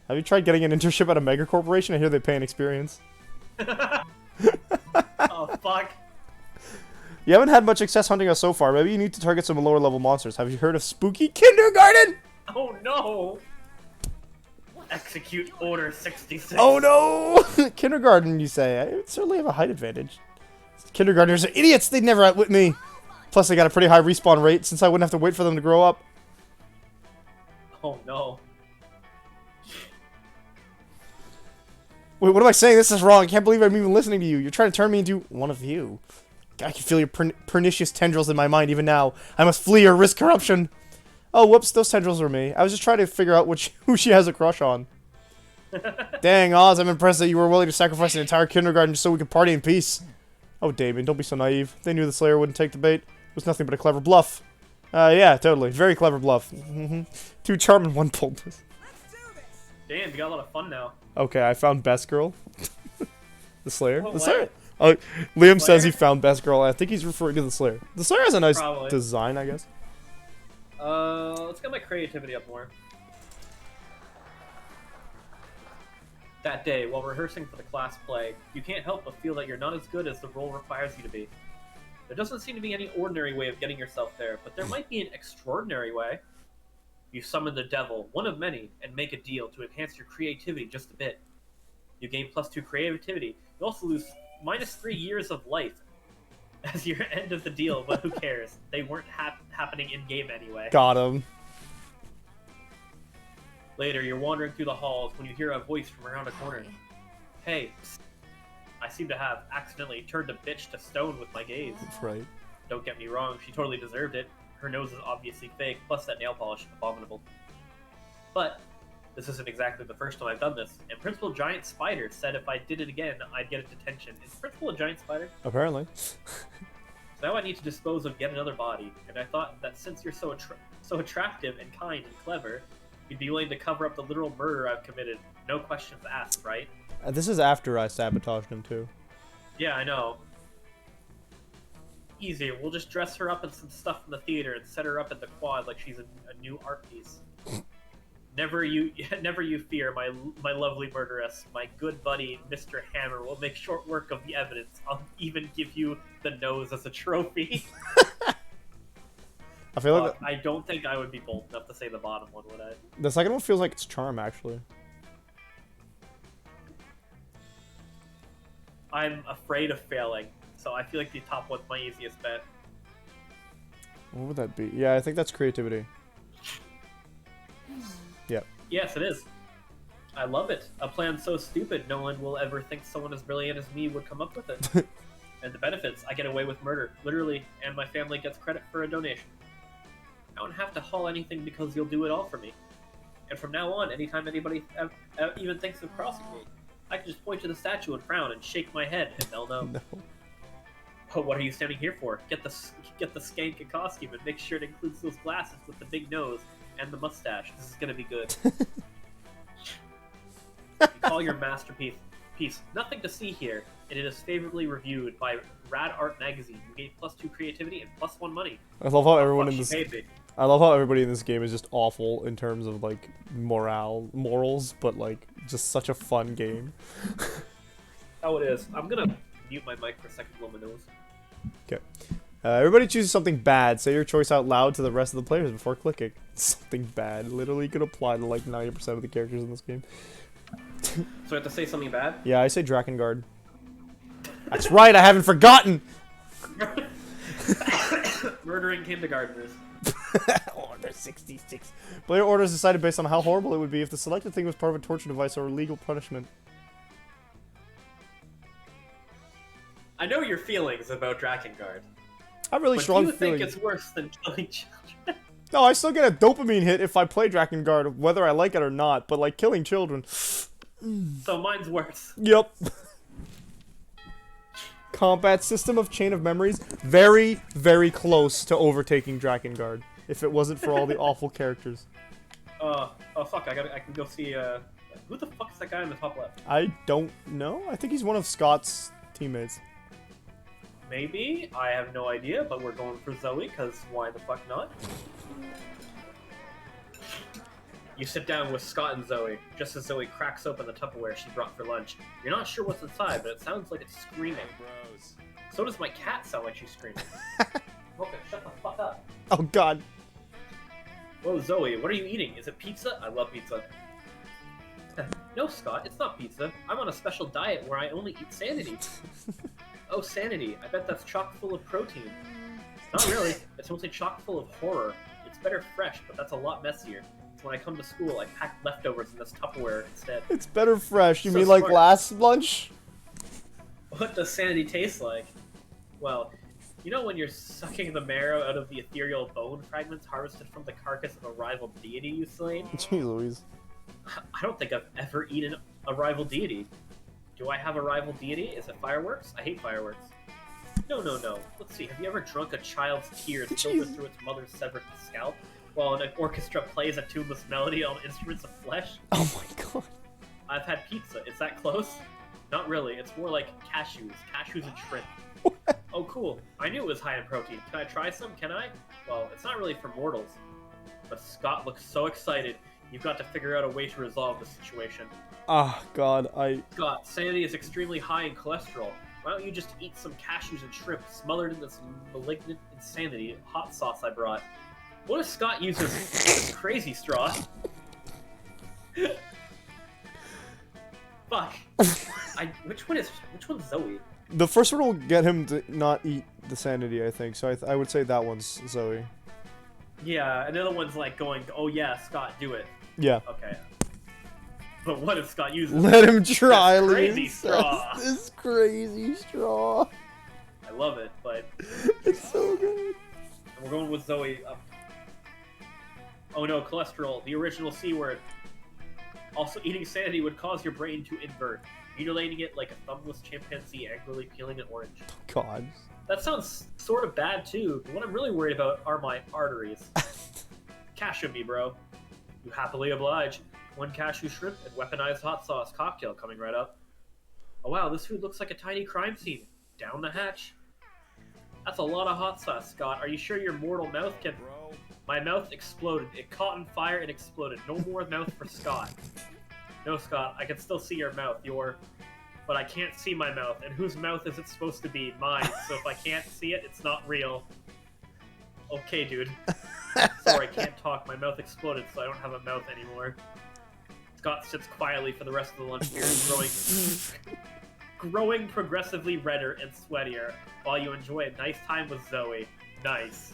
Have you tried getting an internship at a mega corporation? I hear they pay an experience. Oh, fuck. You haven't had much success hunting us so far. Maybe you need to target some lower level monsters. Have you heard of Spooky Kindergarten? Oh, no. Execute Order 66. Oh no! Kindergarten, you say? I certainly have a height advantage. Kindergartners are idiots! They'd never outwit me! Plus, I got a pretty high respawn rate since I wouldn't have to wait for them to grow up. Oh, no. Wait, what am I saying? This is wrong. I can't believe I'm even listening to you. You're trying to turn me into one of you. I can feel your pernicious tendrils in my mind even now. I must flee or risk corruption. Oh, whoops, those tendrils were me. I was just trying to figure out who she has a crush on. Dang, Oz, I'm impressed that you were willing to sacrifice an entire kindergarten just so we could party in peace. Oh, Damien, don't be so naive. They knew the Slayer wouldn't take the bait. It was nothing but a clever bluff. Yeah, totally. Very clever bluff. 2 charm and 1 boldness. Damn, you got a lot of fun now. Okay, I found Best Girl. The Slayer? What, The what? Slayer? Oh, Liam says he Slayer? found Best Girl. I think he's referring to the Slayer. The Slayer has a nice Probably. design, I guess. Let's get my creativity up more. That day, while rehearsing for the class play, you can't help but feel that you're not as good as the role requires you to be. There doesn't seem to be any ordinary way of getting yourself there, but there might be an extraordinary way. You summon the devil, one of many, and make a deal to enhance your creativity just a bit. You gain +2 creativity. You also lose -3 years of life as your end of the deal, but who cares? They weren't happening in-game anyway. Got him. Later, you're wandering through the halls when you hear a voice from around a corner. Hey, psst. I seem to have accidentally turned a bitch to stone with my gaze. That's right. Don't get me wrong, she totally deserved it. Her nose is obviously fake, plus that nail polish, abominable. But This isn't exactly the first time I've done this, and Principal Giant Spider said if I did it again, I'd get a detention. Is Principal a giant spider? Apparently. So now I need to dispose of yet another body, and I thought that since you're so attractive and kind and clever, you'd be willing to cover up the literal murder I've committed. No questions asked, right? This is after I sabotaged him too. Yeah, I know. Easy. We'll just dress her up in some stuff from the theater and set her up in the quad like she's a new art piece. Never you fear, my lovely murderess. My good buddy, Mr. Hammer, will make short work of the evidence. I'll even give you the nose as a trophy. I feel like I don't think I would be bold enough to say the bottom one, would I? the second one feels like it's charm, actually. I'm afraid of failing, so I feel like the top one's my easiest bet. What would that be? Yeah, I think that's creativity. Yep. Yes, it is. I love it. A plan so stupid no one will ever think someone as brilliant as me would come up with it. And the benefits, I get away with murder, literally, and my family gets credit for a donation. I don't have to haul anything because you'll do it all for me. And from now on, anytime anybody even thinks of crossing me, I can just point to the statue and frown and shake my head, and they'll know. No. But what are you standing here for? Get the skank a costume and make sure it includes those glasses with the big nose and the mustache. This is gonna be good. You call your masterpiece Nothing to See here, and it is favorably reviewed by Rad Art Magazine. You gain +2 creativity and +1 money. I love how everyone in Fuck, this. she paid me. I love how everybody in this game is just awful in terms of like morals, but like just such a fun game. Oh, it is. I'm gonna mute my mic for a second, blow my nose. Okay. Everybody chooses something bad. Say your choice out loud to the rest of the players before clicking. Something bad literally could apply to like 90% of the characters in this game. So I have to say something bad? Yeah, I say Drakengard. That's right, I haven't forgotten! Murdering kindergartners. Order 66. Player orders decided based on how horrible it would be if the selected thing was part of a torture device or legal punishment. I know your feelings about Drakengard. I have really But strong do you think feelings. it's worse than killing children? No, I still get a dopamine hit if I play Drakengard, whether I like it or not, but like killing children. So mine's worse. Yep. Combat system of Chain of Memories, very, very close to overtaking Drakengard. If it wasn't for all the awful characters. Oh fuck! I can go see. Who the fuck is that guy in the top left? I don't know. I think he's one of Scott's teammates. Maybe, I have no idea, but we're going for Zoe, because why the fuck not? You sit down with Scott and Zoe, just as Zoe cracks open the Tupperware she brought for lunch. You're not sure what's inside, but it sounds like it's screaming. Bros. So does my cat sound like she's screaming. Okay, shut the fuck up. Oh god. Whoa, Zoe, what are you eating? Is it pizza? I love pizza. No, Scott, it's not pizza. I'm on a special diet where I only eat Sanity. Oh, Sanity, I bet that's chock full of protein. Not really, it's mostly chock full of horror. It's better fresh, but that's a lot messier. So when I come to school, I pack leftovers in this Tupperware instead. It's better fresh. You So mean like smart. last lunch? What does Sanity taste like? Well, you know when you're sucking the marrow out of the ethereal bone fragments harvested from the carcass of a rival deity you've slain? Jeez Louise. I don't think I've ever eaten a rival deity. Do I have a rival deity? Is it fireworks? I hate fireworks. No. Let's see, have you ever drunk a child's tears filtered through its mother's severed scalp while an orchestra plays a tuneless melody on instruments of flesh? Oh my god. I've had pizza. Is that close? Not really. It's more like cashews and shrimp. Oh, cool. I knew it was high in protein. Can I try some? Can I? Well, it's not really for mortals. But Scott looks so excited. You've got to figure out a way to resolve the situation. Ah, god, Scott, Sanity is extremely high in cholesterol. Why don't you just eat some cashews and shrimp smothered in this malignant insanity hot sauce I brought? What if Scott uses this crazy straw? Fuck. Which one's Zoe? The first one will get him to not eat the sanity, I think. So I would say that one's Zoe. Yeah, and the other one's like going, oh yeah, Scott, do it. Yeah. Okay. But what if Scott uses Let him try, this crazy Liz. straw? This crazy straw. I love it, but It's so good. we're going with Zoe up. Oh no, cholesterol, the original C word. Also, eating sanity would cause your brain to invert, mutilating it like a thumbless chimpanzee angrily peeling an orange. God. That sounds sort of bad too, but what I'm really worried about are my arteries. Cashew me, bro. You happily oblige. One cashew shrimp and weaponized hot sauce cocktail coming right up. Oh wow, this food looks like a tiny crime scene. Down the hatch. That's a lot of hot sauce, Scott. Are you sure your mortal mouth can... My mouth exploded. It caught on fire and exploded. No more mouth for Scott. No, Scott, I can still see your mouth. But I can't see my mouth. And whose mouth is it supposed to be? Mine. So if I can't see it, it's not real. Okay, dude. Sorry, I can't talk. My mouth exploded, so I don't have a mouth anymore. Scott sits quietly for the rest of the lunch period, growing progressively redder and sweatier, while you enjoy a nice time with Zoe. Nice.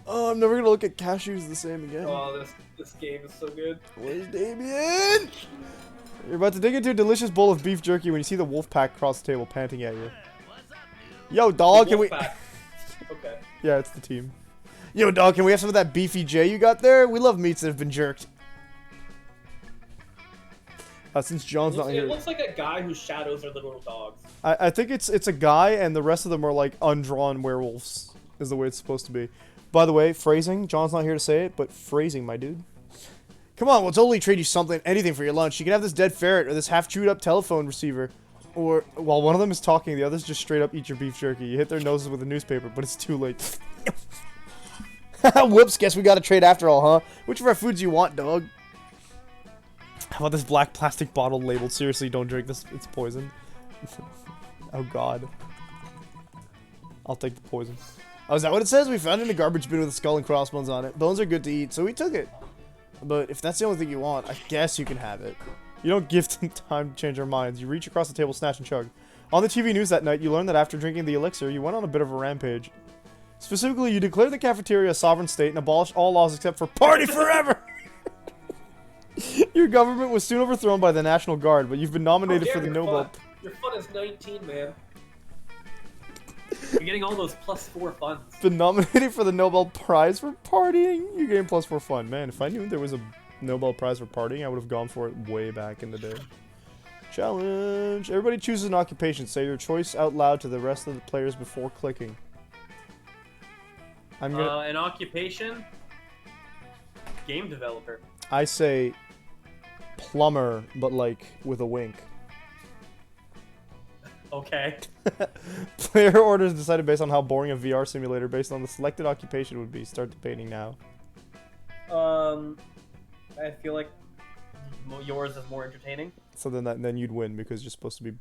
Oh, I'm never gonna look at cashews the same again. Oh, this game is so good. Where's Damien? You're about to dig into a delicious bowl of beef jerky when you see the wolf pack cross the table panting at you. Yo, dog, can we... Okay. Yeah, it's the team. Yo, dog, can we have some of that beefy J you got there? We love meats that have been jerked. Since John's not here... It looks like a guy whose shadows are the little dogs. I think it's a guy, and the rest of them are like undrawn werewolves, is the way it's supposed to be. By the way, phrasing. John's not here to say it, but phrasing, my dude. Come on, we'll totally trade you something, anything for your lunch. You can have this dead ferret or this half chewed up telephone receiver. Or, while one of them is talking, the others just straight up eat your beef jerky. You hit their noses with a newspaper, but it's too late. Whoops, guess we gotta trade after all, huh? Which of our foods do you want, dog? How about this black plastic bottle labeled, seriously, don't drink this, it's poison. Oh god. I'll take the poison. Oh, is that what it says? We found it in a garbage bin with a skull and crossbones on it. Bones are good to eat, so we took it. But if that's the only thing you want, I guess you can have it. You don't give them time to change our minds. You reach across the table, snatch and chug. On the TV news that night, you learned that after drinking the elixir, you went on a bit of a rampage. Specifically, you declared the cafeteria a sovereign state and abolished all laws except for party forever! Your government was soon overthrown by the National Guard, but you've been nominated for the Nobel... Your fun is 19, man. You're getting all those +4 funds. Been nominated for the Nobel Prize for partying? You're getting +4 fun. Man, if I knew there was a Nobel Prize for partying, I would have gone for it way back in the day. Challenge! Everybody chooses an occupation. Say your choice out loud to the rest of the players before clicking. I'm gonna... An occupation? Game developer. I say plumber, but like with a wink. Okay. Player orders decided based on how boring a VR simulator based on the selected occupation would be. Start debating now. I feel like yours is more entertaining. So then you'd win because you're supposed to be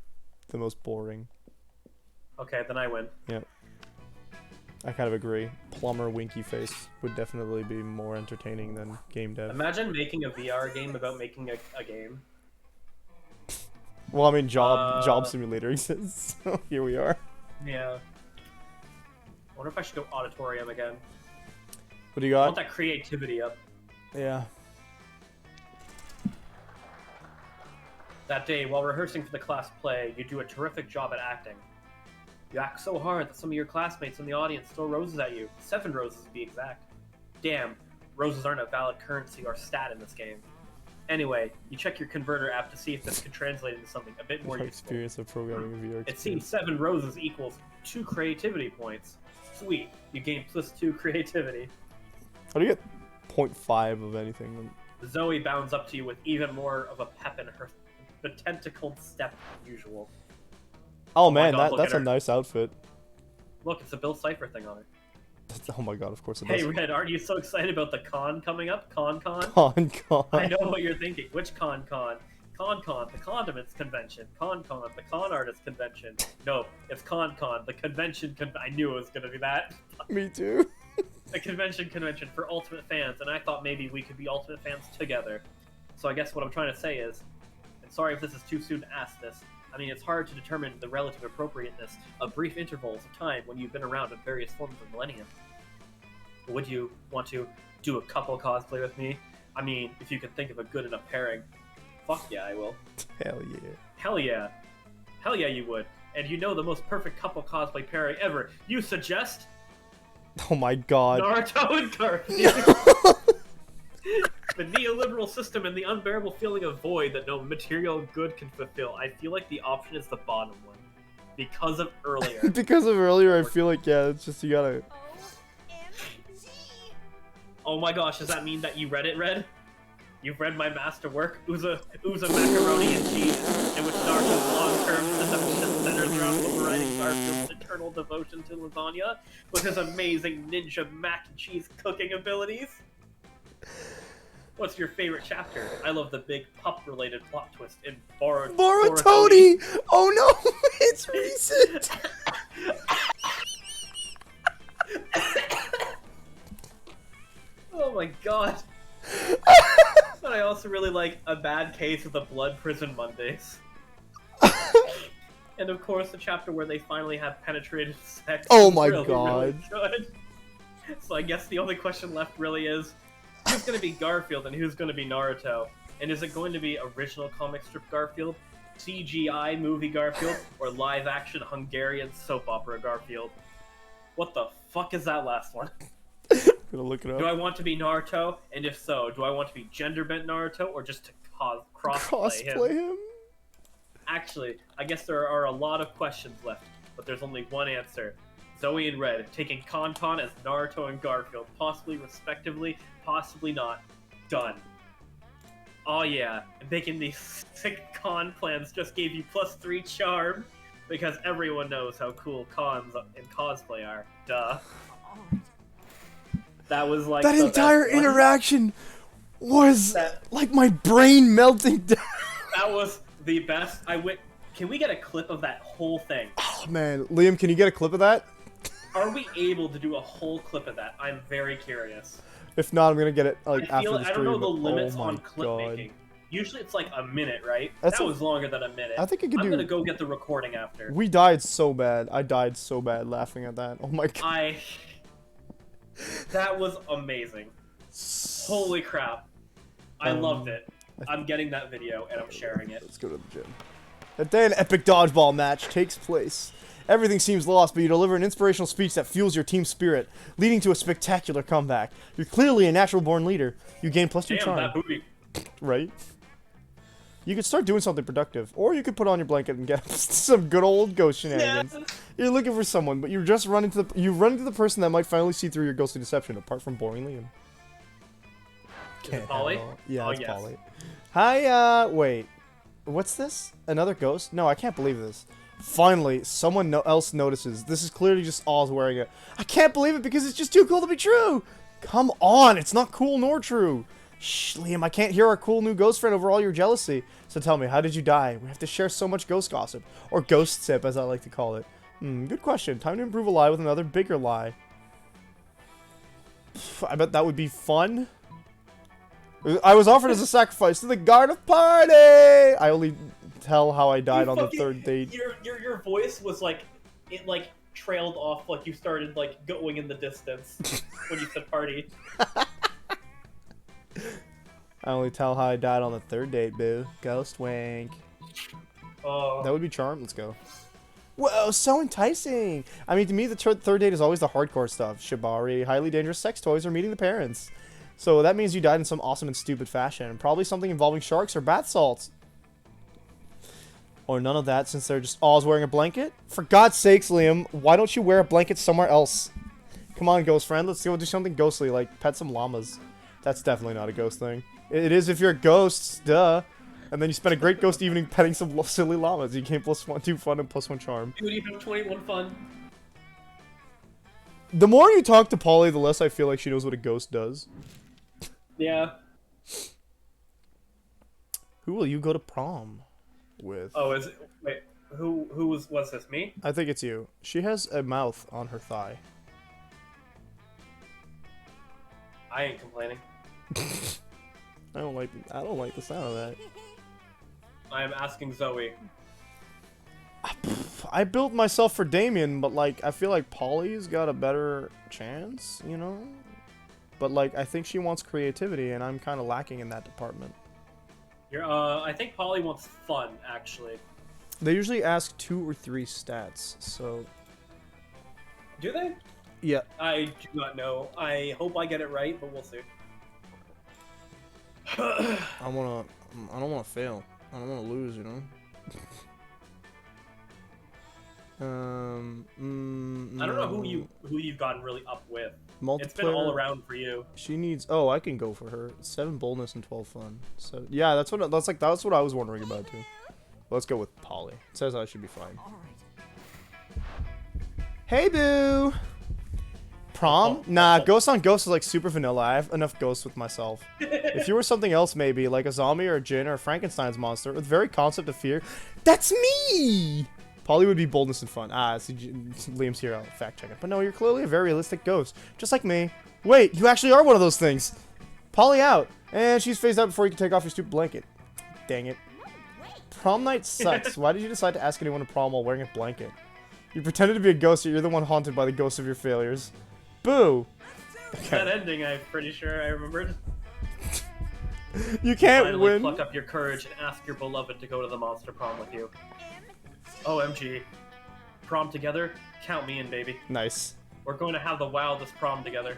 the most boring. Okay, then I win. Yep. I kind of agree. Plumber winky face would definitely be more entertaining than game dev. Imagine making a VR game about making a game. Well, I mean, job simulator exists, so here we are. Yeah. I wonder if I should go auditorium again. What do you I got? want that creativity up. Yeah. That day, while rehearsing for the class play, you do a terrific job at acting. You act so hard that some of your classmates in the audience throw roses at you. 7 roses to be exact. Damn, roses aren't a valid currency or stat in this game. Anyway, you check your converter app to see if this can translate into something a bit more useful. Experience of programming a VR. It seems 7 roses equals 2 creativity points. Sweet, you gain +2 creativity. How do you get 0.5 of anything? Zoe bounds up to you with even more of a pep in her the tentacled step than usual. Oh man, God, that's at a her. nice outfit. Look, it's a Bill Cipher thing on it. Oh my god, of course it Hey does. Red, aren't you so excited about the con coming up? Con? Con. I know what you're thinking. Which con? Con, the condiments convention. Con, the con artist convention. No, it's con, the convention I knew it was gonna be that. Me too. The convention for Ultimate fans, and I thought maybe we could be Ultimate fans together. So I guess what I'm trying to say is, and sorry if this is too soon to ask this, I mean, it's hard to determine the relative appropriateness of brief intervals of time when you've been around in various forms of millennium. Would you want to do a couple cosplay with me? I mean, if you can think of a good enough pairing. Fuck yeah, I will. Hell yeah. Hell yeah. Hell yeah, you would. And you know the most perfect couple cosplay pairing ever. You suggest? Oh my god. Naruto and Garfield. The neoliberal system and the unbearable feeling of void that no material good can fulfill. I feel like the option is the bottom one. Because of earlier. Because of earlier, I feel like, yeah, it's just you gotta... OMG! Oh my gosh, does that mean that you read it, Red? You've read my masterwork, Uza Macaroni and Cheese, in which Naruto's long-term deception centers around overriding Garfield's eternal devotion to lasagna, with his amazing ninja mac and cheese cooking abilities? What's your favorite chapter? I love the big pup-related plot twist in Boruto! Oh no! It's recent! Oh my god. But I also really like A Bad Case of the Blood Prison Mondays. And of course the chapter where they finally have penetrative sex. Oh is my really, god. Really good. So I guess the only question left really is, who's gonna be Garfield and who's gonna be Naruto? And is it going to be original comic strip Garfield, CGI movie Garfield, or live action Hungarian soap opera Garfield? What the fuck is that last one? Gonna look it up. Do I want to be Naruto? And if so, do I want to be gender bent Naruto or just to crossplay him? Actually, I guess there are a lot of questions left, but there's only one answer. Zoe and Red taking Kanpan as Naruto and Garfield, possibly respectively, possibly not. Done. Oh yeah, and making these sick con plans just gave you +3 charm, because everyone knows how cool cons in cosplay are. Duh. That was like that entire interaction was like my brain melting down. That was the best. Can we get a clip of that whole thing? Oh man, Liam, can you get a clip of that? Are we able to do a whole clip of that? I'm very curious. If not, I'm gonna get it like after the I stream. don't know the but- limits oh my on clip God. making. Usually it's like a minute, right? That's that was longer than a minute. I think it could I'm do- gonna go get the recording after. We died so bad. I died so bad laughing at that. Oh my god. That was amazing. Holy crap. I loved it. I'm getting that video and I'm sharing it. Let's go to the gym. A day an epic dodgeball match takes place. Everything seems lost, but you deliver an inspirational speech that fuels your team spirit, leading to a spectacular comeback. You're clearly a natural-born leader. You gain +2 Damn, charm. that booty. Right? You could start doing something productive, or you could put on your blanket and get some good old ghost shenanigans. Yeah. You're looking for someone, but you just run into the person that might finally see through your ghostly deception. Apart from boring Liam. Is it Polly? Yeah, Oh, it's yes. Polly. Hi, wait. What's this? Another ghost? No, I can't believe this. Finally, someone else notices. This is clearly just Oz wearing it. I can't believe it because it's just too cool to be true. Come on, it's not cool nor true. Shh, Liam, I can't hear our cool new ghost friend over all your jealousy. So tell me, how did you die? We have to share so much ghost gossip. Or ghost sip, as I like to call it. Good question. Time to improve a lie with another bigger lie. I bet that would be fun. I was offered as a sacrifice to the god of party! I only tell how I died on the third date. Your voice was like, it like trailed off like you started like going in the distance when you said party. I only tell how I died on the third date, boo. Ghost wank. Oh. That would be charm. Let's go. Whoa, so enticing. I mean, to me, the third date is always the hardcore stuff. Shibari, highly dangerous sex toys, or meeting the parents. So that means you died in some awesome and stupid fashion. Probably something involving sharks or bath salts. Or none of that, since they're just always wearing a blanket. For God's sakes, Liam, why don't you wear a blanket somewhere else? Come on, ghost friend. Let's go do something ghostly, like pet some llamas. That's definitely not a ghost thing. It is if you're a ghost, duh. And then you spend a great ghost evening petting some silly llamas. You gain +2 fun and +1 charm. Dude, you have 21 fun. The more you talk to Polly, the less I feel like she knows what a ghost does. Yeah. Who will you go to prom with? Oh, is it? Wait, who was this? Me? I think it's you. She has a mouth on her thigh. I ain't complaining. I don't like the sound of that. I am asking Zoe. I built myself for Damien, but like I feel like Polly's got a better chance, you know? But like I think she wants creativity and I'm kind of lacking in that department. I think Polly wants fun, actually. They usually ask 2 or 3 stats, so Do they? yeah. I do not know. I hope I get it right, but we'll see. I don't wanna fail. I don't wanna lose, you know? I don't know who you've gotten really up with. Multiplayer. It's been all around for you. She needs. Oh, I can go for her. 7 boldness and 12 fun. So yeah, that's what I was wondering about too. Let's go with Polly. It says I should be fine. Hey boo. Prom? Oh, Nah, oh. Ghost on Ghost is like super vanilla. I have enough ghosts with myself. If you were something else, maybe like a zombie or a djinn or a Frankenstein's monster with very concept of fear, that's me. Polly would be boldness and fun. Ah, so Liam's here. I'll fact check it. But no, you're clearly a very realistic ghost, just like me. Wait, you actually are one of those things. Polly out, and she's phased out before you can take off your stupid blanket. Dang it. Prom night sucks. Why did you decide to ask anyone to prom while wearing a blanket? You pretended to be a ghost, yet you're the one haunted by the ghosts of your failures. Boo. That ending, I'm pretty sure I remembered. You can't Finally win. pluck up your courage and ask your beloved to go to the monster prom with you. OMG. Prom together? Count me in, baby. Nice. We're going to have the wildest prom together.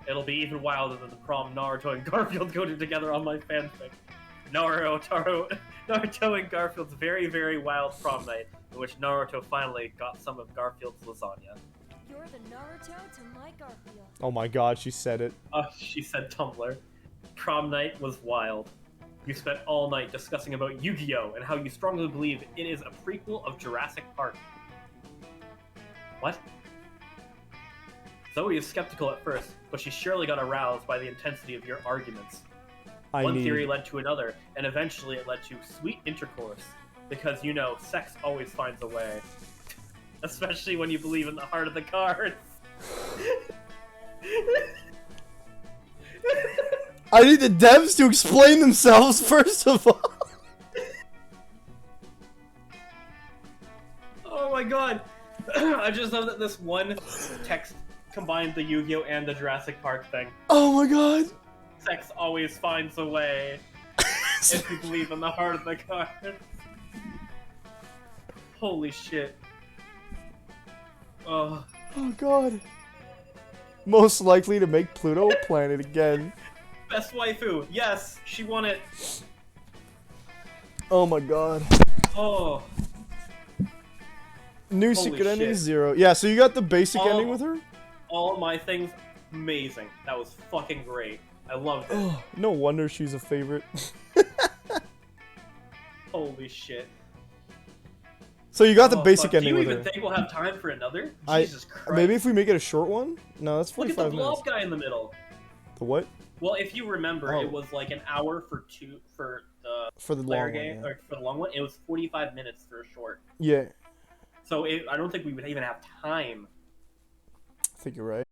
It'll be even wilder than the prom Naruto and Garfield go to together on my fanfic. Naruto and Garfield's very, very wild prom night, in which Naruto finally got some of Garfield's lasagna. You're the Naruto to my Garfield. Oh my god, she said it. She said Tumblr. Prom night was wild. You spent all night discussing about Yu-Gi-Oh! And how you strongly believe it is a prequel of Jurassic Park. What? Zoe is skeptical at first, but she surely got aroused by the intensity of your arguments. One theory led to another, and eventually it led to sweet intercourse. Because, you know, sex always finds a way. Especially when you believe in the heart of the cards. I need the devs to explain themselves first of all. Oh my god! I just know that this one text combined the Yu-Gi-Oh! And the Jurassic Park thing. Oh my god. Sex always finds a way if you believe in the heart of the cards. Holy shit. Oh. Oh god. Most likely to make Pluto a planet again. Best waifu! Yes! She won it! Oh my god. Oh. New Holy secret ending shit. 0. Yeah, so you got the basic Oh. ending with her? All of my things, amazing. That was fucking great. I loved it. Oh, no wonder she's a favorite. Holy shit. So you got the Oh, basic fuck. ending Do you with even her. think we'll have time for another? I- Jesus Christ. Maybe if we make it a short one? No, that's Look at the 45 blob minutes. guy in the middle. The what? Well, if you remember, Oh. it was like an hour for the For the player long one, game, yeah. or for the long one. It was 45 minutes for a short. Yeah, So I don't think we would even have time. I think you're right.